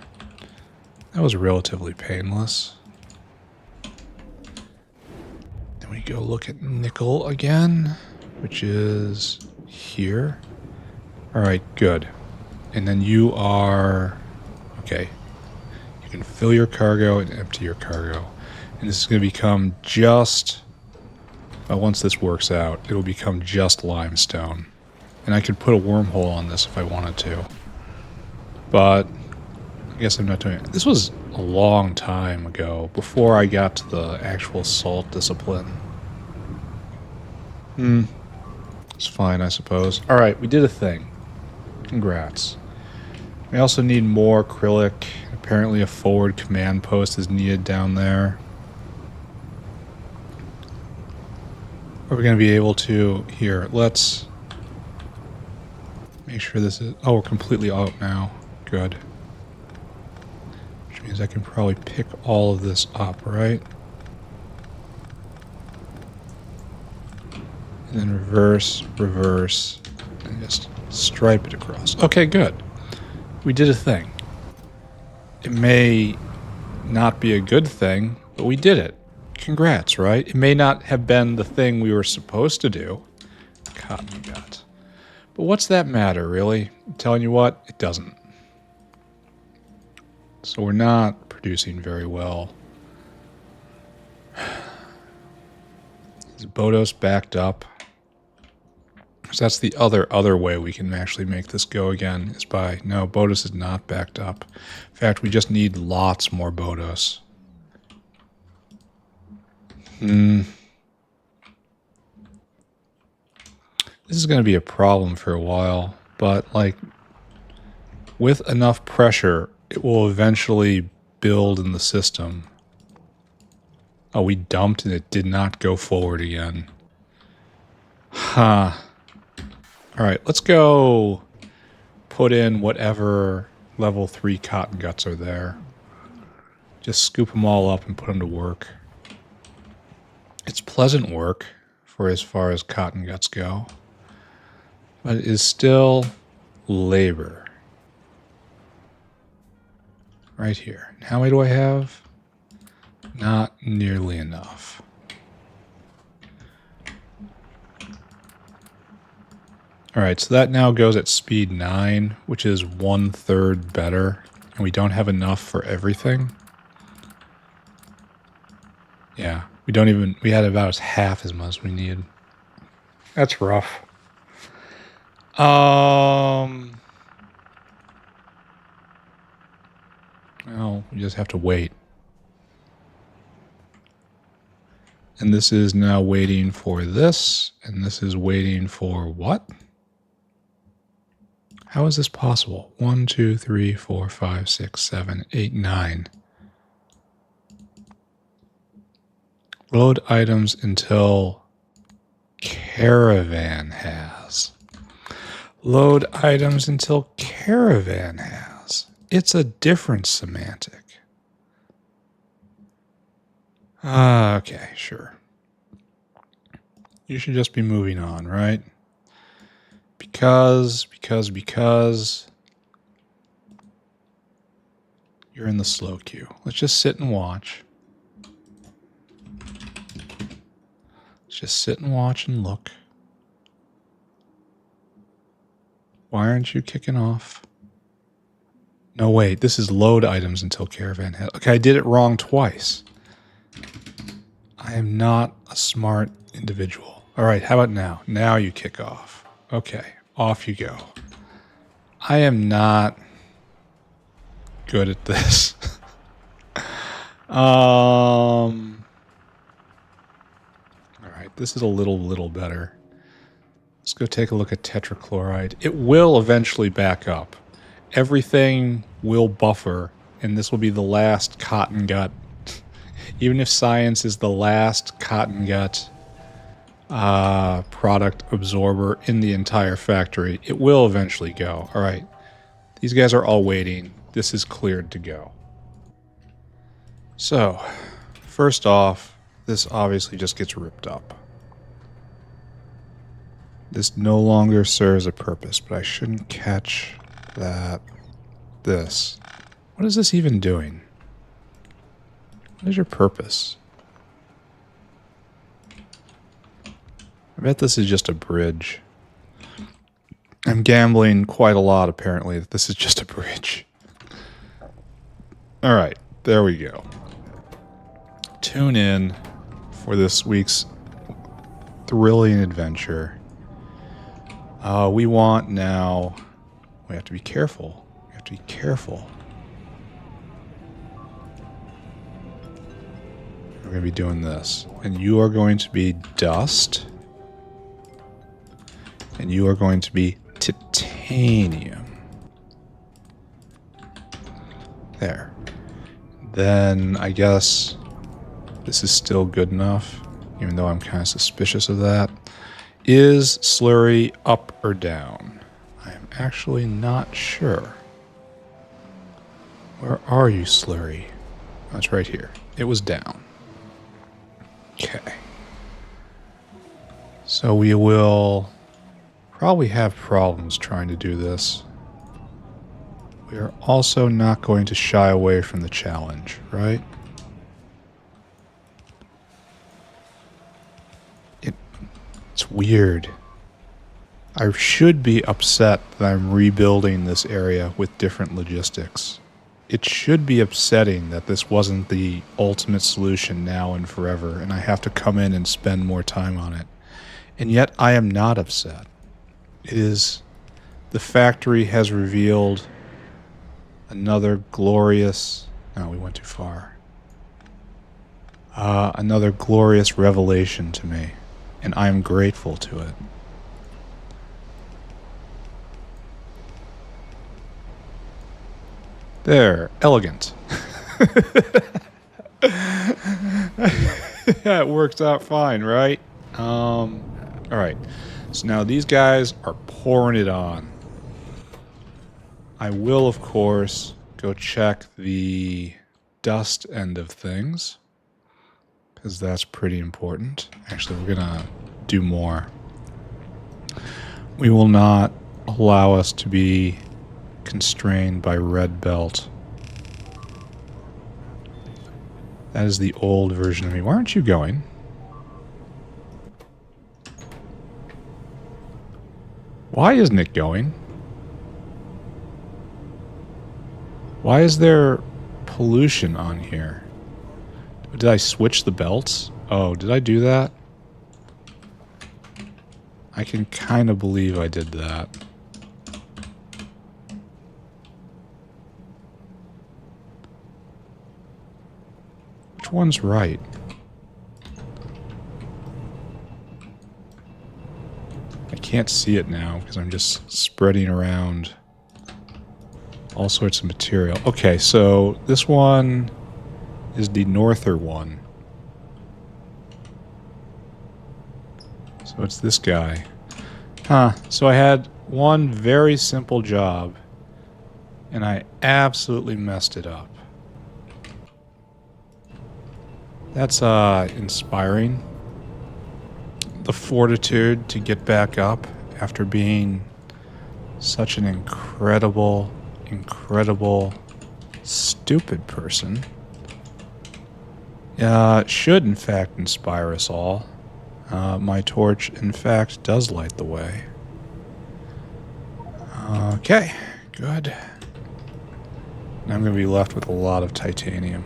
That was relatively painless. Then we go look at nickel again, which is here. All right, good. And then you are... Okay. You can fill your cargo and empty your cargo. And this is going to become just... once this works out, it'll become just limestone. And I could put a wormhole on this if I wanted to. But I guess I'm not doing it. This was a long time ago, before I got to the actual salt discipline. It's fine, I suppose. Alright, we did a thing. Congrats. We also need more acrylic. Apparently a forward command post is needed down there. Are we going to be able to... Here, let's... make sure this is... Oh, we're completely out now. Good. Which means I can probably pick all of this up, right? And then reverse, reverse, and just stripe it across. Okay, good. We did a thing. It may not be a good thing, but we did it. Congrats, right? It may not have been the thing we were supposed to do. Cotton gut. But what's that matter, really? I'm telling you what, it doesn't. So we're not producing very well. Is Bodos backed up? Because that's the other way we can actually make this go again, is by... No, Bodos is not backed up. In fact, we just need lots more Bodos. This is going to be a problem for a while, but like with enough pressure, it will eventually build in the system. Oh, we dumped and it did not go forward again. Huh. Alright, let's go put in whatever level 3 cotton guts are there. Just scoop them all up and put them to work. It's pleasant work for as far as cotton guts go, but it is still labor. Right here. And how many do I have? Not nearly enough. Alright, so that now goes at speed 9, which is 1/3 better, and we don't have enough for everything. Yeah, we had about half as much as we needed. That's rough. Well, we just have to wait. And this is now waiting for this, and this is waiting for what? How is this possible? 1, 2, 3, 4, 5, 6, 7, 8, 9. Load items until caravan has. Load items until caravan has. It's a different semantic. Okay, sure. You should just be moving on, right? Because you're in the slow queue. Let's just sit and watch. Let's just sit and watch and look. Why aren't you kicking off? No, wait. This is load items until caravan has. Okay, I did it wrong twice. I am not a smart individual. All right, how about now? Now you kick off. Okay, off you go. I am not good at this. All right, this is a little better. Let's go take a look at tetrachloride. It will eventually back up. Everything will buffer, and this will be the last cotton gut Even if science is the last cotton gut product absorber in the entire factory, it will eventually go. All right. These guys are all waiting. This is cleared to go. So, first off, this obviously just gets ripped up. This no longer serves a purpose, but I shouldn't catch that. This. What is this even doing? What is your purpose? I bet this is just a bridge. I'm gambling quite a lot, apparently, that this is just a bridge. Alright, there we go. Tune in for this week's thrilling adventure. We want now... We have to be careful. We have to be careful. We're going to be doing this. And you are going to be dust. And you are going to be titanium. There. Then I guess this is still good enough, even though I'm kind of suspicious of that. Is slurry up or down? I am actually not sure. Where are you, slurry? Oh, it's right here. It was down. Okay. So we will probably have problems trying to do this. We are also not going to shy away from the challenge, right? It's weird. I should be upset that I'm rebuilding this area with different logistics. It should be upsetting that this wasn't the ultimate solution now and forever, and I have to come in and spend more time on it. And yet I am not upset. It is... The factory has revealed another glorious... No, we went too far. Another glorious revelation to me. And I am grateful to it. There. Elegant. That worked out fine, right? Alright. So now these guys are pouring it on. I will, of course, go check the dust end of things. Because that's pretty important. Actually, we're going to do more. We will not allow us to be constrained by red belt. That is the old version of me. Why aren't you going? Why isn't it going? Why is there pollution on here? Did I switch the belts? Oh, did I do that? I can kind of believe I did that. Which one's right? I can't see it now because I'm just spreading around all sorts of material. Okay, so this one is the norther one. So it's this guy. Huh, so I had one very simple job and I absolutely messed it up. That's inspiring. The fortitude to get back up after being such an incredible, stupid person. Should in fact inspire us all. My torch in fact does light the way. Okay, good. Now I'm going to be left with a lot of titanium.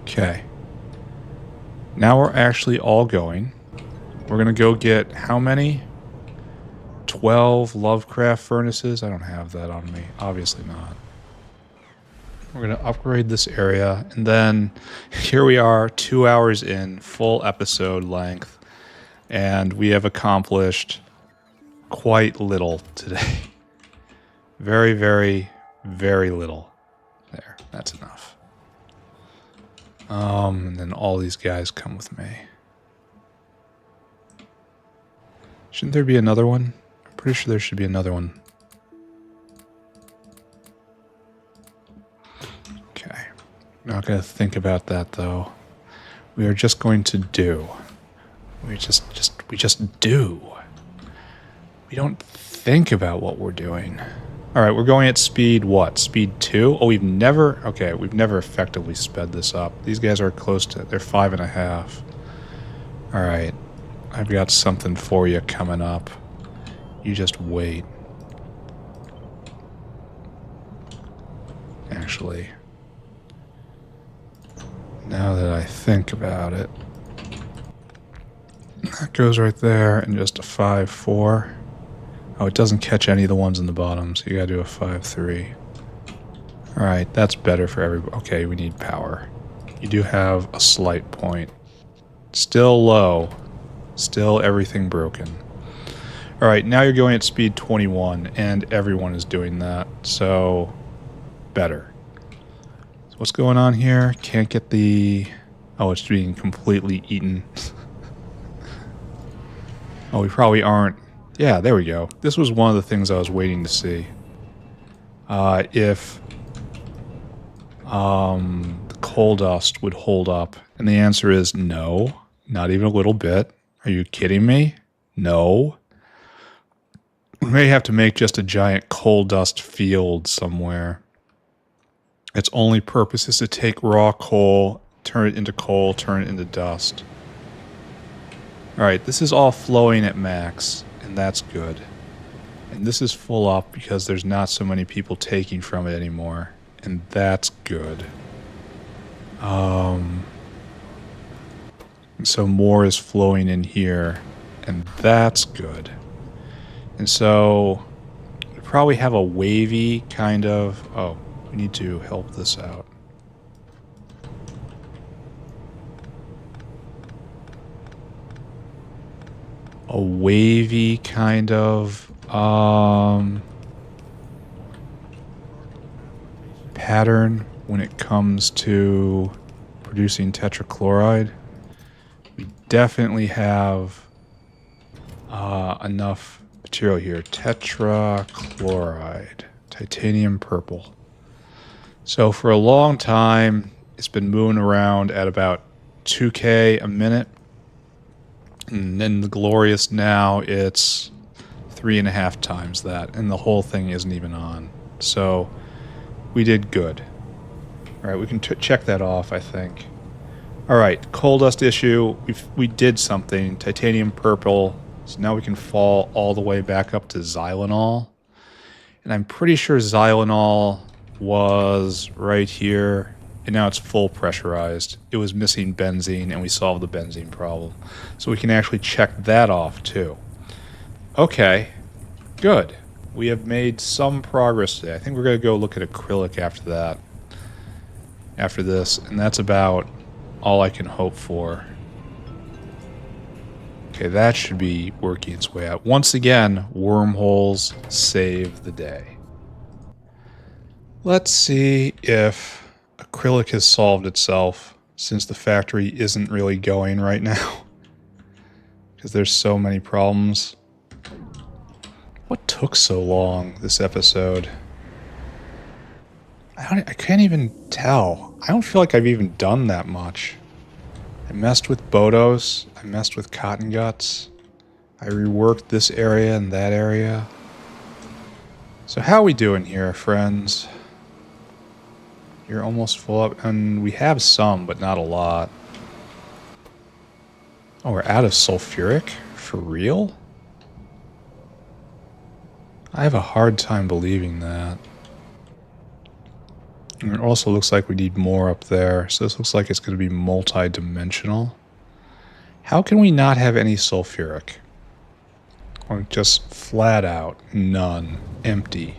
Okay. Now we're actually all going. We're going to go get how many? 12 Lovecraft furnaces? I don't have that on me. Obviously not. We're going to upgrade this area. And then here we are, 2 hours in, full episode length. And we have accomplished quite little today. Very, very, Very little. There, that's enough. And then all these guys come with me. Shouldn't there be another one? I'm pretty sure there should be another one. Okay. Not going to think about that, though. We are just going to do. We just do. We don't think about what we're doing. All right, we're going at speed what? Speed 2? Oh, we've never effectively sped this up. These guys are close to, they're 5.5. All right, I've got something for you coming up. You just wait. Actually, now that I think about it, that goes right there and just a 5-4. Oh, it doesn't catch any of the ones in the bottom, so you gotta do a 5-3. Alright, that's better for everybody. Okay, we need power. You do have a slight point. Still low. Still everything broken. Alright, now you're going at speed 21, and everyone is doing that, so better. So what's going on here? Can't get the... Oh, it's being completely eaten. Oh, we probably aren't... Yeah, there we go. This was one of the things I was waiting to see. If the coal dust would hold up. And the answer is no. Not even a little bit. Are you kidding me? No. We may have to make just a giant coal dust field somewhere. Its only purpose is to take raw coal, turn it into coal, turn it into dust. Alright, this is all flowing at max. And that's good. And this is full up because there's not so many people taking from it anymore. And that's good. And so more is flowing in here. And that's good. And so we probably have a wavy kind of... Oh, we need to help this out. A wavy kind of pattern when it comes to producing tetrachloride. We definitely have enough material here. Tetrachloride, titanium purple. So for a long time, it's been moving around at about 2K a minute. And then the glorious now, it's 3.5 times that, and the whole thing isn't even on. So we did good. All right, we can check that off, I think. All right, coal dust issue. We did something. Titanium purple. So now we can fall all the way back up to xylenol. And I'm pretty sure xylenol was right here. And now it's full pressurized. It was missing benzene, and we solved the benzene problem. So we can actually check that off, too. Okay, good. We have made some progress today. I think we're going to go look at acrylic after that. After this, and that's about all I can hope for. Okay, that should be working its way out. Once again, wormholes save the day. Let's see if acrylic has solved itself, since the factory isn't really going right now. Because there's so many problems. What took so long this episode? I can't even tell. I don't feel like I've even done that much. I messed with Bodos. I messed with cotton guts. I reworked this area and that area. So how are we doing here, friends? You're almost full up, and we have some, but not a lot. Oh, we're out of sulfuric? For real? I have a hard time believing that. And it also looks like we need more up there, so this looks like it's going to be multi-dimensional. How can we not have any sulfuric? Or just flat out, none, empty.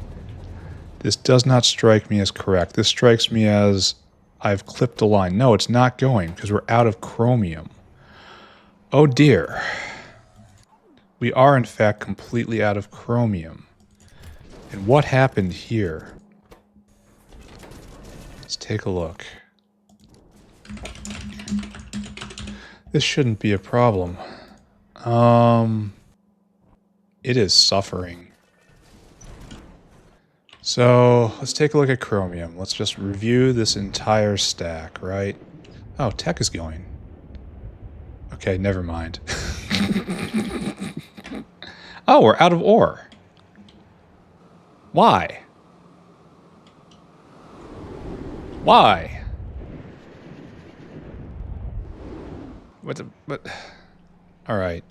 This does not strike me as correct. This strikes me as I've clipped a line. No, it's not going because we're out of chromium. Oh dear. We are in fact completely out of chromium. And what happened here? take a look. This shouldn't be a problem. It is suffering. So let's take a look at chromium. Let's just review this entire stack, right? Oh, tech is going. Okay, never mind. Oh, we're out of ore. Why? Why? What? All right.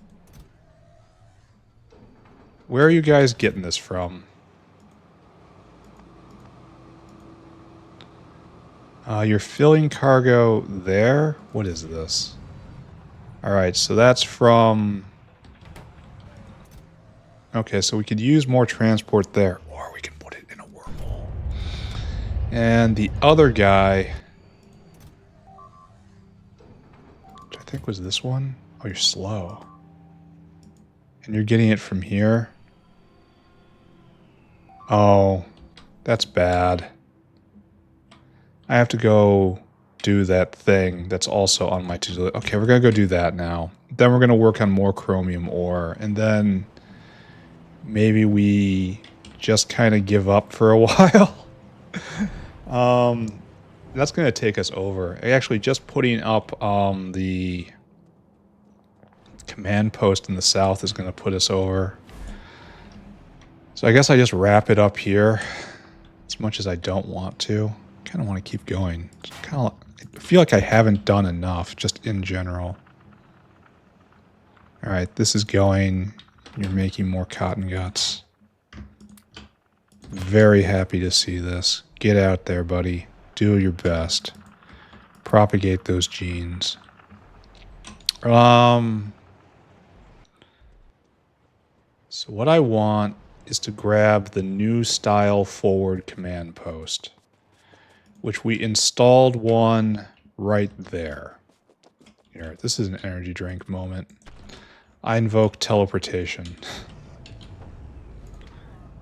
Where are you guys getting this from? You're filling cargo there? What is this? All right, so that's from... Okay, so we could use more transport there, or we can put it in a wormhole. And the other guy, which I think was this one. Oh, you're slow. And you're getting it from here? Oh, that's bad. I have to go do that thing that's also on my to-do list. Okay, we're going to go do that now. Then we're going to work on more chromium ore. And then maybe we just kind of give up for a while. That's going to take us over. Actually, just putting up the command post in the south is going to put us over. So I guess I just wrap it up here, as much as I don't want to. I kind of want to keep going. I feel like I haven't done enough, just in general. All right, this is going. You're making more cotton guts. Very happy to see this. Get out there, buddy. Do your best. Propagate those genes. So what I want is to grab the new style forward command post, which we installed one right there. Here, this is an energy drink moment. I invoke teleportation.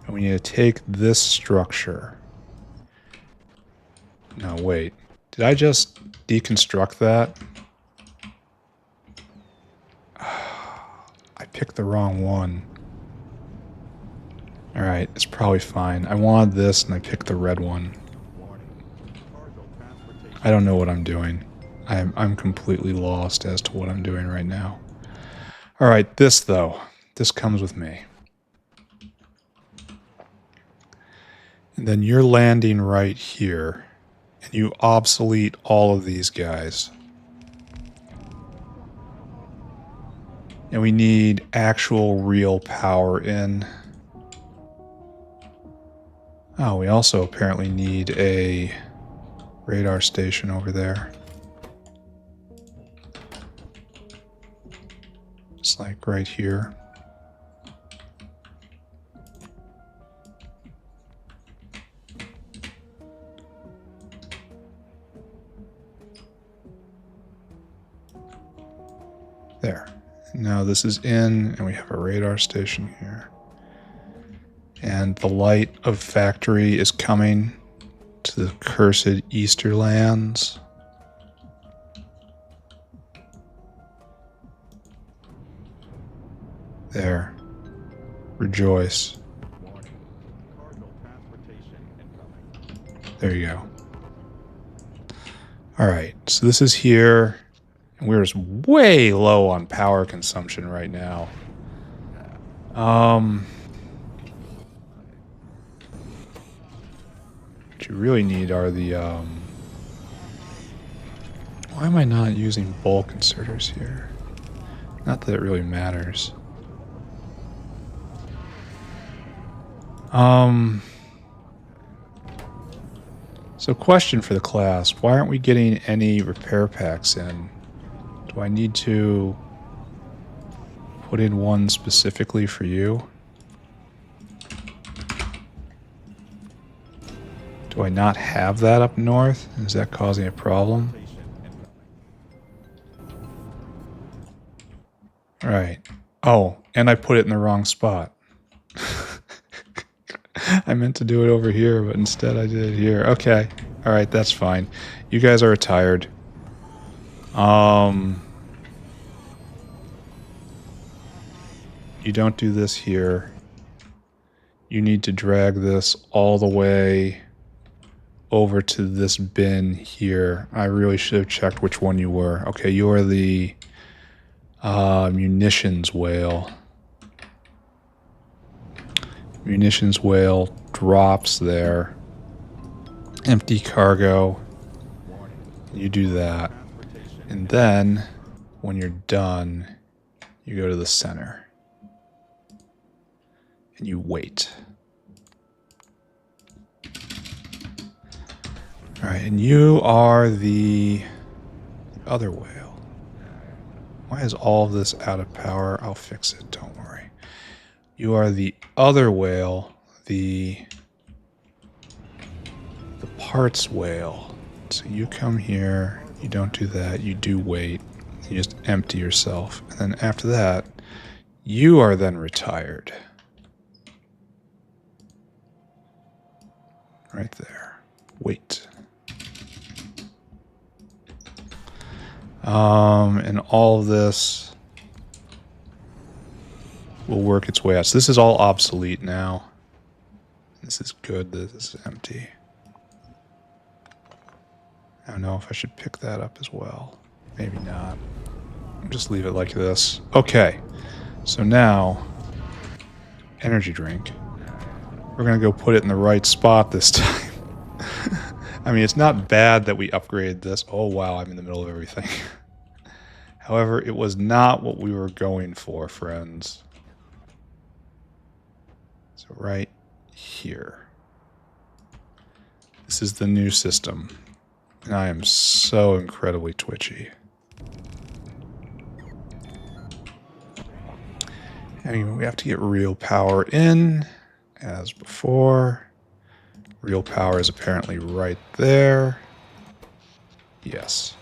And we need to take this structure. No, wait. Did I just deconstruct that? I picked the wrong one. Alright, it's probably fine. I wanted this and I picked the red one. I don't know what I'm doing. I'm completely lost as to what I'm doing right now. Alright, this though. This comes with me. And then you're landing right here. And you obsolete all of these guys. And we need actual real power in. Oh, we also apparently need a radar station over there. It's like right here. There. Now this is in, and we have a radar station here. And the light of Factory is coming to the cursed Easter lands. There. Rejoice. There you go. Alright, so this is here. And we're just way low on power consumption right now. What you really need are the, why am I not using bulk inserters here? Not that it really matters. So question for the class, why aren't we getting any repair packs in? Do I need to put in one specifically for you? Do I not have that up north? Is that causing a problem? Alright. Oh, and I put it in the wrong spot. I meant to do it over here, but instead I did it here. Okay. Alright, that's fine. You guys are retired. You don't do this here. You need to drag this all the way over to this bin here. I really should have checked which one you were. Okay, you are the munitions whale. Munitions whale drops there. Empty cargo. You do that. And then, when you're done, you go to the center. And you wait. Alright, and you are the other whale. Why is all of this out of power? I'll fix it, don't worry. You are the other whale, the parts whale. So you come here, you don't do that, you do wait, you just empty yourself. And then after that, you are then retired. Right there. Wait. And all of this will work its way out. So this is all obsolete now. This is good. This is empty. I don't know if I should pick that up as well. Maybe not. Just leave it like this. Okay. So now, energy drink. We're going to go put it in the right spot this time. I mean, it's not bad that we upgraded this. Oh, wow, I'm in the middle of everything. However, it was not what we were going for, friends. So right here. This is the new system. And I am so incredibly twitchy. Anyway, we have to get real power in, as before. Real power is apparently right there. Yes.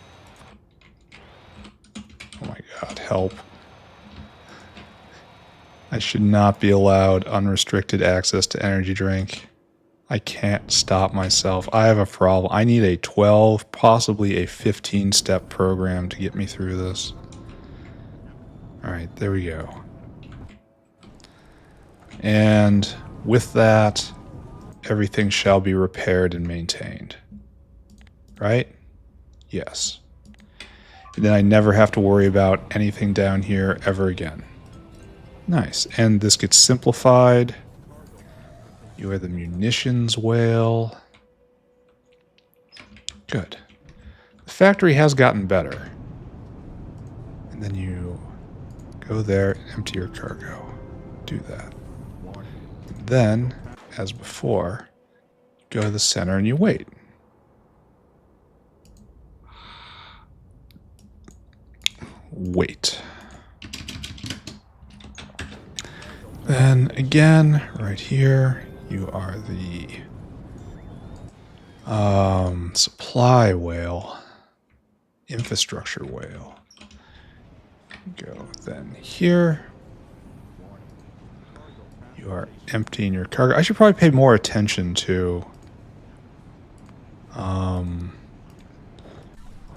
Oh my god, help. I should not be allowed unrestricted access to energy drink. I can't stop myself. I have a problem. I need a 12, possibly a 15-step program to get me through this. Alright, there we go. And with that, everything shall be repaired and maintained. Right? Yes. And then I never have to worry about anything down here ever again. Nice. And this gets simplified. You are the munitions whale. Good. The factory has gotten better. And then you go there and empty your cargo. Do that. And then, as before, go to the center and you wait. Wait. Then again, right here, you are the supply whale, infrastructure whale. Go then here. You are emptying your cargo. I should probably pay more attention to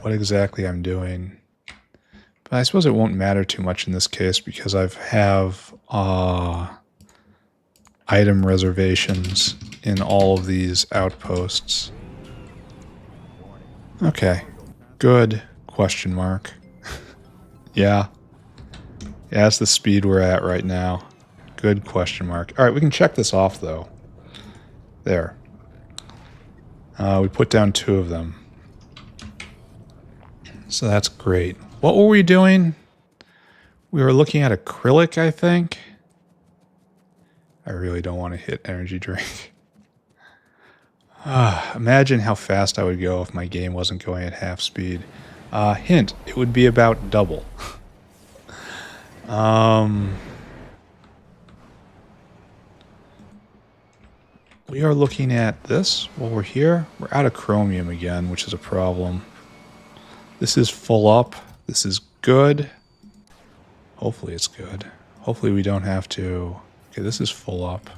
what exactly I'm doing. But I suppose it won't matter too much in this case because I have item reservations in all of these outposts. Okay. Good. Question mark. Yeah. Yeah, that's the speed we're at right now. Good question mark. Alright, we can check this off though. There. We put down 2 of them. So that's great. What were we doing? We were looking at acrylic, I think. I really don't want to hit energy drink. Imagine how fast I would go if my game wasn't going at half speed. Hint, it would be about double. We are looking at this while we're here. We're out of chromium again, which is a problem. This is full up. This is good. Hopefully it's good. Hopefully we don't have to... Okay, this is full up.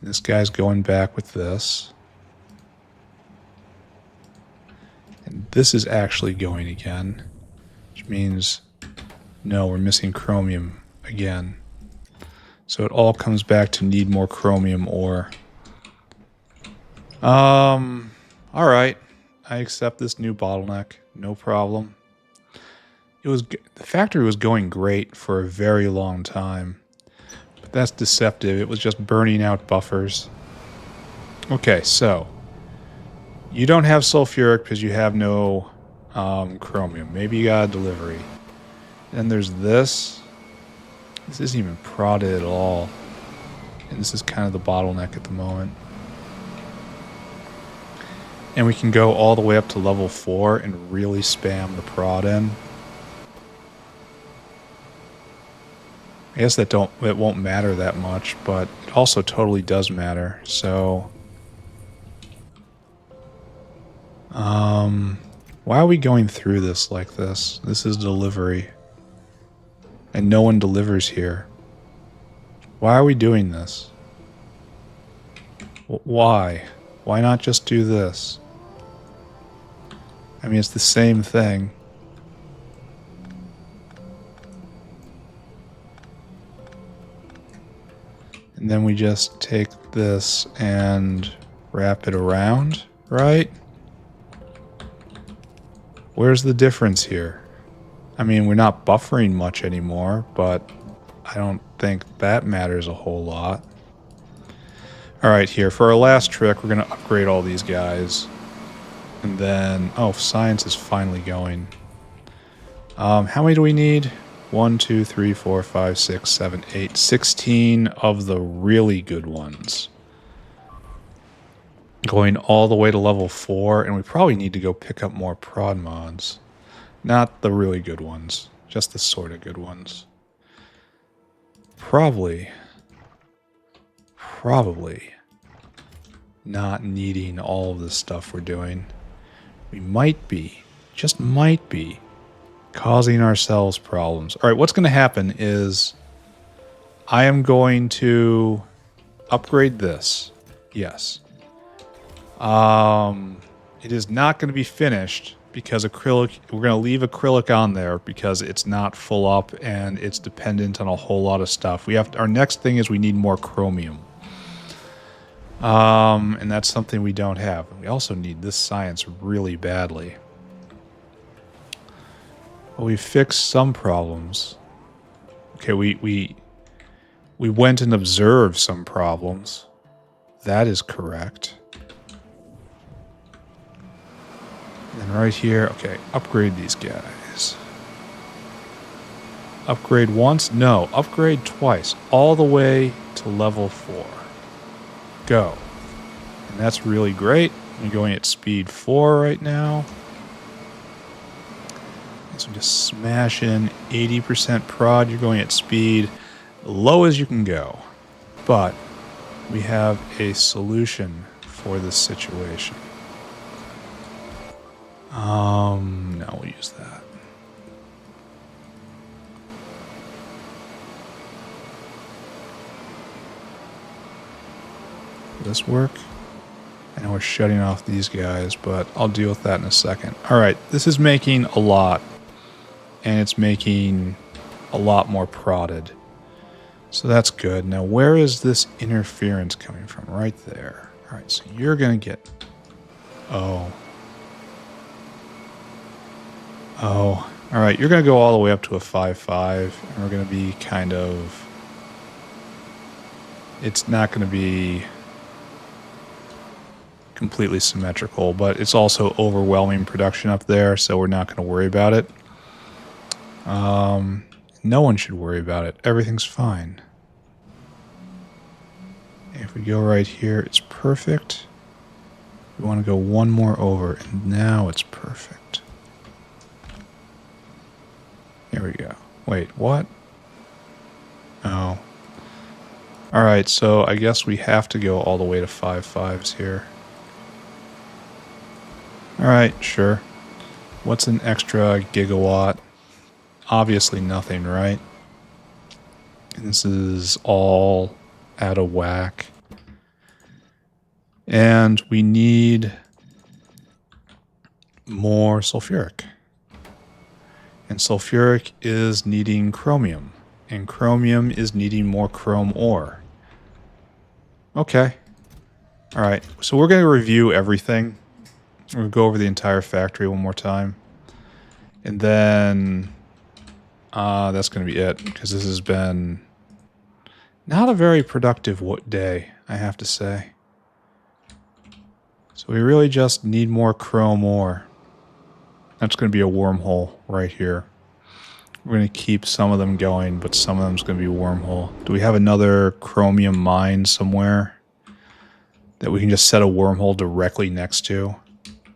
This guy's going back with this. this is actually going again, which means no, we're missing chromium again. So it all comes back to need more chromium ore. Alright. I accept this new bottleneck. No problem. The factory was going great for a very long time. But that's deceptive. It was just burning out buffers. Okay, so you don't have sulfuric because you have no chromium. Maybe you got a delivery. Then there's this. This isn't even prodded at all. And this is kind of the bottleneck at the moment. And we can go all the way up to level 4 and really spam the prod in. I guess it won't matter that much, but it also totally does matter. So why are we going through this like this? This is delivery. And no one delivers here. Why are we doing this? Why? Why not just do this? I mean, it's the same thing. And then we just take this and wrap it around, right? Where's the difference here? I mean, we're not buffering much anymore, but I don't think that matters a whole lot. Alright, here, for our last trick, we're going to upgrade all these guys. And then, oh, science is finally going. How many do we need? 1, 2, 3, 4, 5, 6, 7, 8, 16 of the really good ones. Going all the way to level 4, and we probably need to go pick up more prod mods. Not the really good ones, just the sort of good ones. Probably not needing all of the stuff we're doing. We might be, just might be, causing ourselves problems. Alright, what's going to happen is I am going to upgrade this. Yes. It is not going to be finished because acrylic, we're going to leave acrylic on there because it's not full up and it's dependent on a whole lot of stuff. Our next thing is we need more chromium. And that's something we don't have. We also need this science really badly. Well, we fixed some problems. Okay, we went and observed some problems. That is correct. And then right here, okay, upgrade these guys. Upgrade once? No, upgrade twice. All the way to level 4. Go. And that's really great. I'm going at speed 4 right now. So just smash in 80% prod. You're going at speed low as you can go. But we have a solution for this situation. No, we'll use that. Will this work? I know we're shutting off these guys, but I'll deal with that in a second. Alright, this is making a lot. And it's making a lot more prodded. So that's good. Now, where is this interference coming from? Right there. Alright, so you're going to get... Oh. Alright, you're going to go all the way up to a 5.5. And we're going to be kind of... It's not going to be completely symmetrical, but it's also overwhelming production up there, so we're not going to worry about it. No one should worry about it. Everything's fine. If we go right here, it's perfect. We want to go one more over, and now it's perfect. Here we go. Wait, what? Oh. Alright, so I guess we have to go all the way to 5.5s here. Alright, sure. What's an extra gigawatt? Obviously nothing, right? And this is all out of whack. And we need more sulfuric. And sulfuric is needing chromium. And chromium is needing more chrome ore. Okay. Alright, so we're going to review everything. We're going to go over the entire factory one more time. And then that's going to be it, because this has been not a very productive day, I have to say. So we really just need more chrome ore. That's going to be a wormhole right here. We're going to keep some of them going, but some of them's going to be wormhole. Do we have another chromium mine somewhere that we can just set a wormhole directly next to?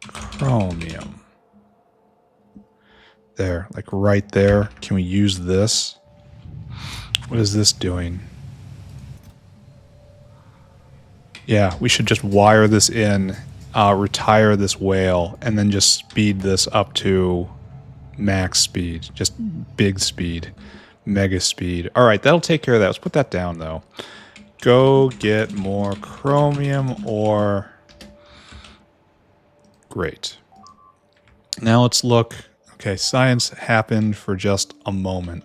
Chromium. There, like right there. Can we use this? What is this doing? Yeah, we should just wire this in, retire this whale, and then just speed this up to max speed. Just big speed. Mega speed. Alright, that'll take care of that. Let's put that down, though. Go get more chromium ore. Great. Now let's look. Okay, science happened for just a moment.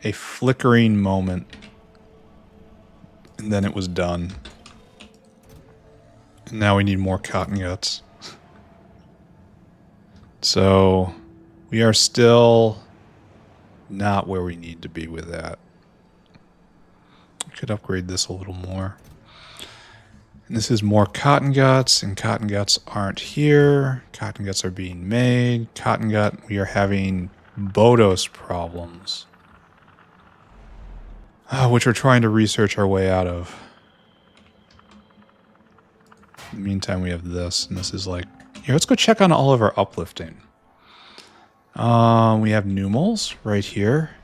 A flickering moment. And then it was done. And now we need more cotton guts. So we are still not where we need to be with that. Could upgrade this a little more. And this is more cotton guts, and cotton guts aren't here. Cotton guts are being made. Cotton gut, we are having Bodos problems, which we're trying to research our way out of. In the meantime, we have this, and this is like, here, let's go check on all of our uplifting. We have numals right here.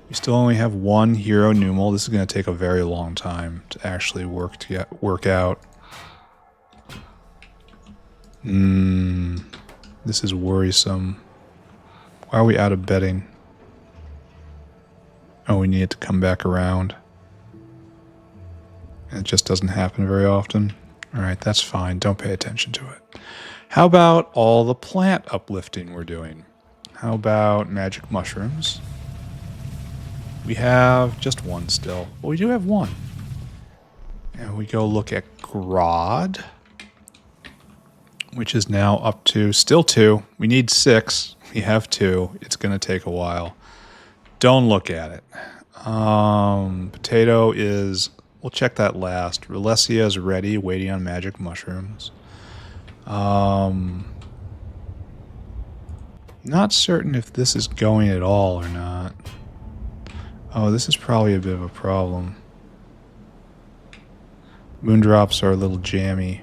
We still only have one hero numal. This is going to take a very long time to actually work out. This is worrisome. Why are we out of bedding? Oh, we need it to come back around. And it just doesn't happen very often. Alright, that's fine. Don't pay attention to it. How about all the plant uplifting we're doing? How about magic mushrooms? We have just one still. Well, we do have one. And we go look at Grod, which is now up to still 2. We need 6. We have 2. It's going to take a while. Don't look at it. Potato is... We'll check that last. Relesia is ready, waiting on magic mushrooms. Not certain if this is going at all or not. Oh, this is probably a bit of a problem. Moondrops are a little jammy.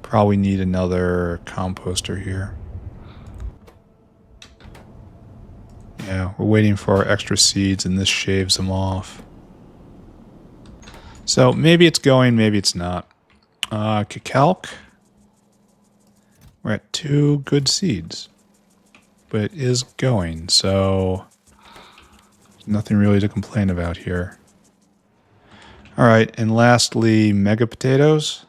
Probably need another composter here. Yeah, we're waiting for our extra seeds and this shaves them off. So maybe it's going, maybe it's not. Cacalc. We're at 2 good seeds. But it is going, so nothing really to complain about here. Alright, and lastly, mega potatoes.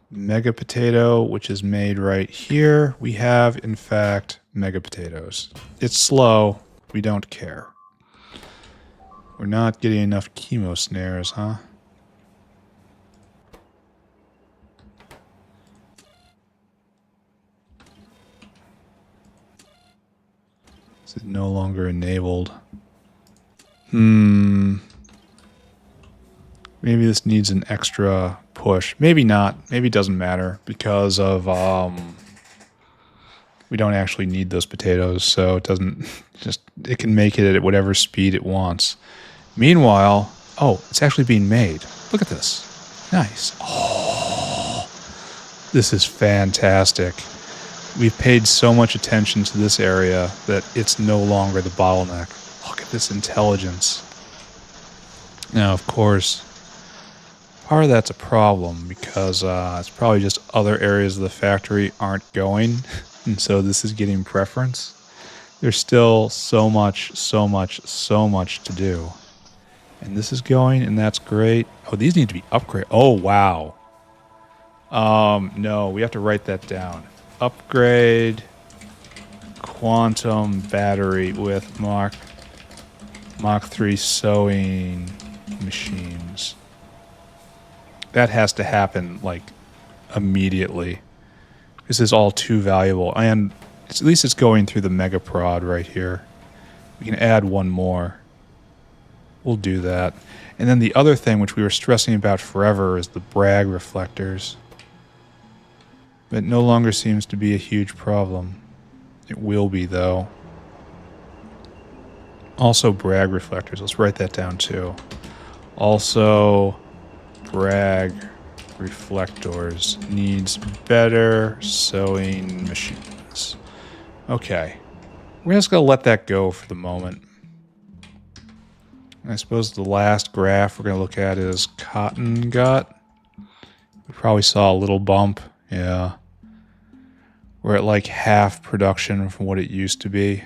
Mega potato, which is made right here. We have, in fact, mega potatoes. It's slow. We don't care. We're not getting enough chemo snares, huh? This is no longer enabled. Maybe this needs an extra push. Maybe not. Maybe it doesn't matter because of we don't actually need those potatoes, so it doesn't it can make it at whatever speed it wants. Meanwhile, oh, it's actually being made. Look at this. Nice. Oh, this is fantastic. We've paid so much attention to this area that it's no longer the bottleneck. Look at this intelligence. Now, of course, part of that's a problem because it's probably just other areas of the factory aren't going, and so this is getting preference. There's still so much to do. And this is going, and that's great. Oh, these need to be upgraded. Oh, wow. No, we have to write that down. Upgrade quantum battery with Mach 3 sewing machines. That has to happen, like, immediately. This is all too valuable. And at least it's going through the mega prod right here. We can add one more. We'll do that. And then the other thing, which we were stressing about forever, is the Bragg reflectors. It no longer seems to be a huge problem. It will be, though. Also, Bragg reflectors. Let's write that down, too. Also, Bragg reflectors needs better sewing machines. Okay. We're just going to let that go for the moment. I suppose the last graph we're going to look at is cotton gut. We probably saw a little bump. Yeah. We're at like half production from what it used to be.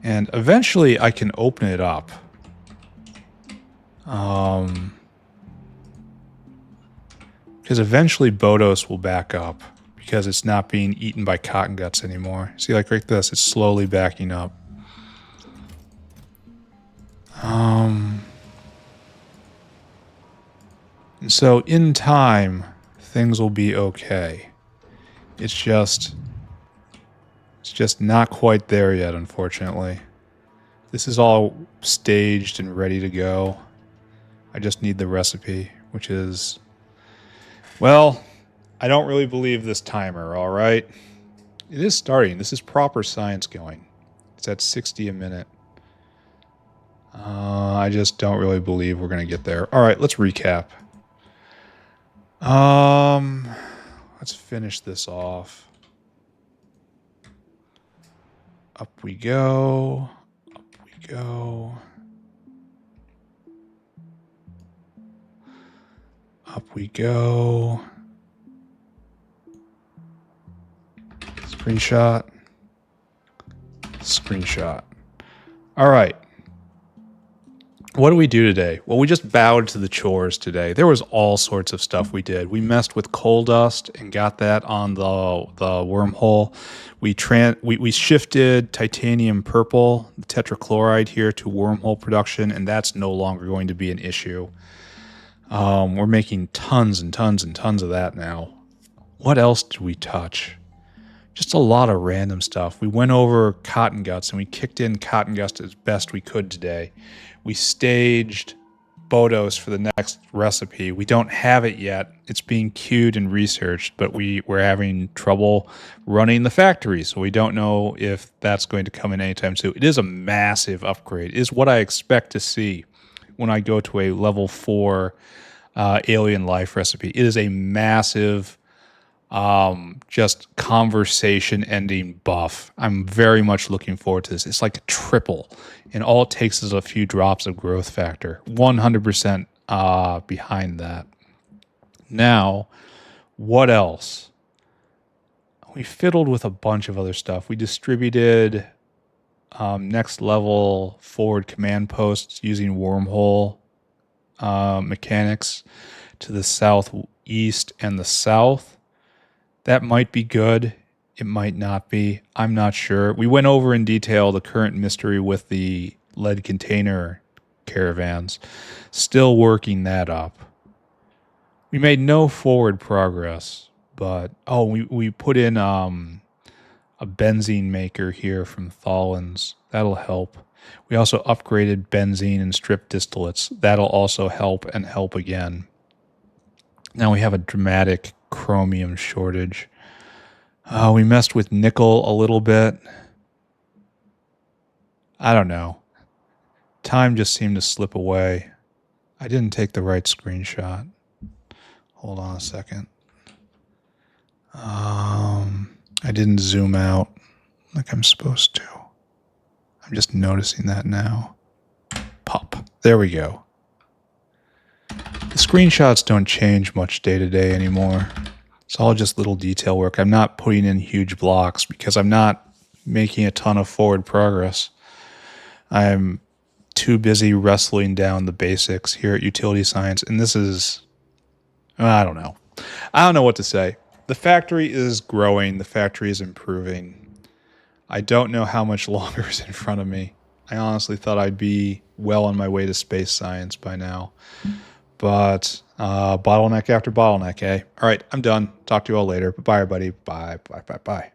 And eventually I can open it up. Because eventually Bodos will back up. Because it's not being eaten by cotton guts anymore. See, like this, it's slowly backing up. And so in time, things will be okay. It's just not quite there yet, unfortunately. This is all staged and ready to go. I just need the recipe, which is, well, I don't really believe this timer, all right? It is starting. This is proper science going. It's at 60 a minute. I just don't really believe we're going to get there. All right, let's recap. Let's finish this off. Up we go. Up we go. Up we go. Screenshot. Screenshot. All right. What do we do today? Well, we just bowed to the chores today. There was all sorts of stuff we did. We messed with coal dust and got that on the wormhole. We shifted titanium purple, the tetrachloride here, to wormhole production, and that's no longer going to be an issue. We're making tons and tons and tons of that now. What else did we touch? Just a lot of random stuff. We went over cotton guts, and we kicked in cotton guts as best we could today. We staged Bodos for the next recipe. We don't have it yet. It's being queued and researched, but we're having trouble running the factory, so we don't know if that's going to come in anytime soon. It is a massive upgrade. It is what I expect to see when I go to a level 4 alien life recipe. It is a massive just conversation ending buff. I'm very much looking forward to this. It's like a triple, and all it takes is a few drops of growth factor. 100% behind that. Now, what else? We fiddled with a bunch of other stuff. We distributed next level forward command posts using wormhole mechanics to the southeast and the south. That might be good. It might not be. I'm not sure. We went over in detail the current mystery with the lead container caravans. Still working that up. We made no forward progress, but we put in a benzene maker here from Tholins. That'll help. We also upgraded benzene and strip distillates. That'll also help and help again. Now we have a dramatic chromium shortage. We messed with nickel a little bit. I don't know. Time just seemed to slip away. I didn't take the right screenshot. Hold on a second. I didn't zoom out like I'm supposed to. I'm just noticing that now. Pop. There we go. The screenshots don't change much day to day anymore. It's all just little detail work. I'm not putting in huge blocks because I'm not making a ton of forward progress. I'm too busy wrestling down the basics here at Utility Science, and this is I don't know. I don't know what to say. The factory is growing. The factory is improving. I don't know how much longer is in front of me. I honestly thought I'd be well on my way to space science by now. But bottleneck after bottleneck, eh? All right, I'm done. Talk to you all later. Bye, everybody. Bye, bye, bye, bye.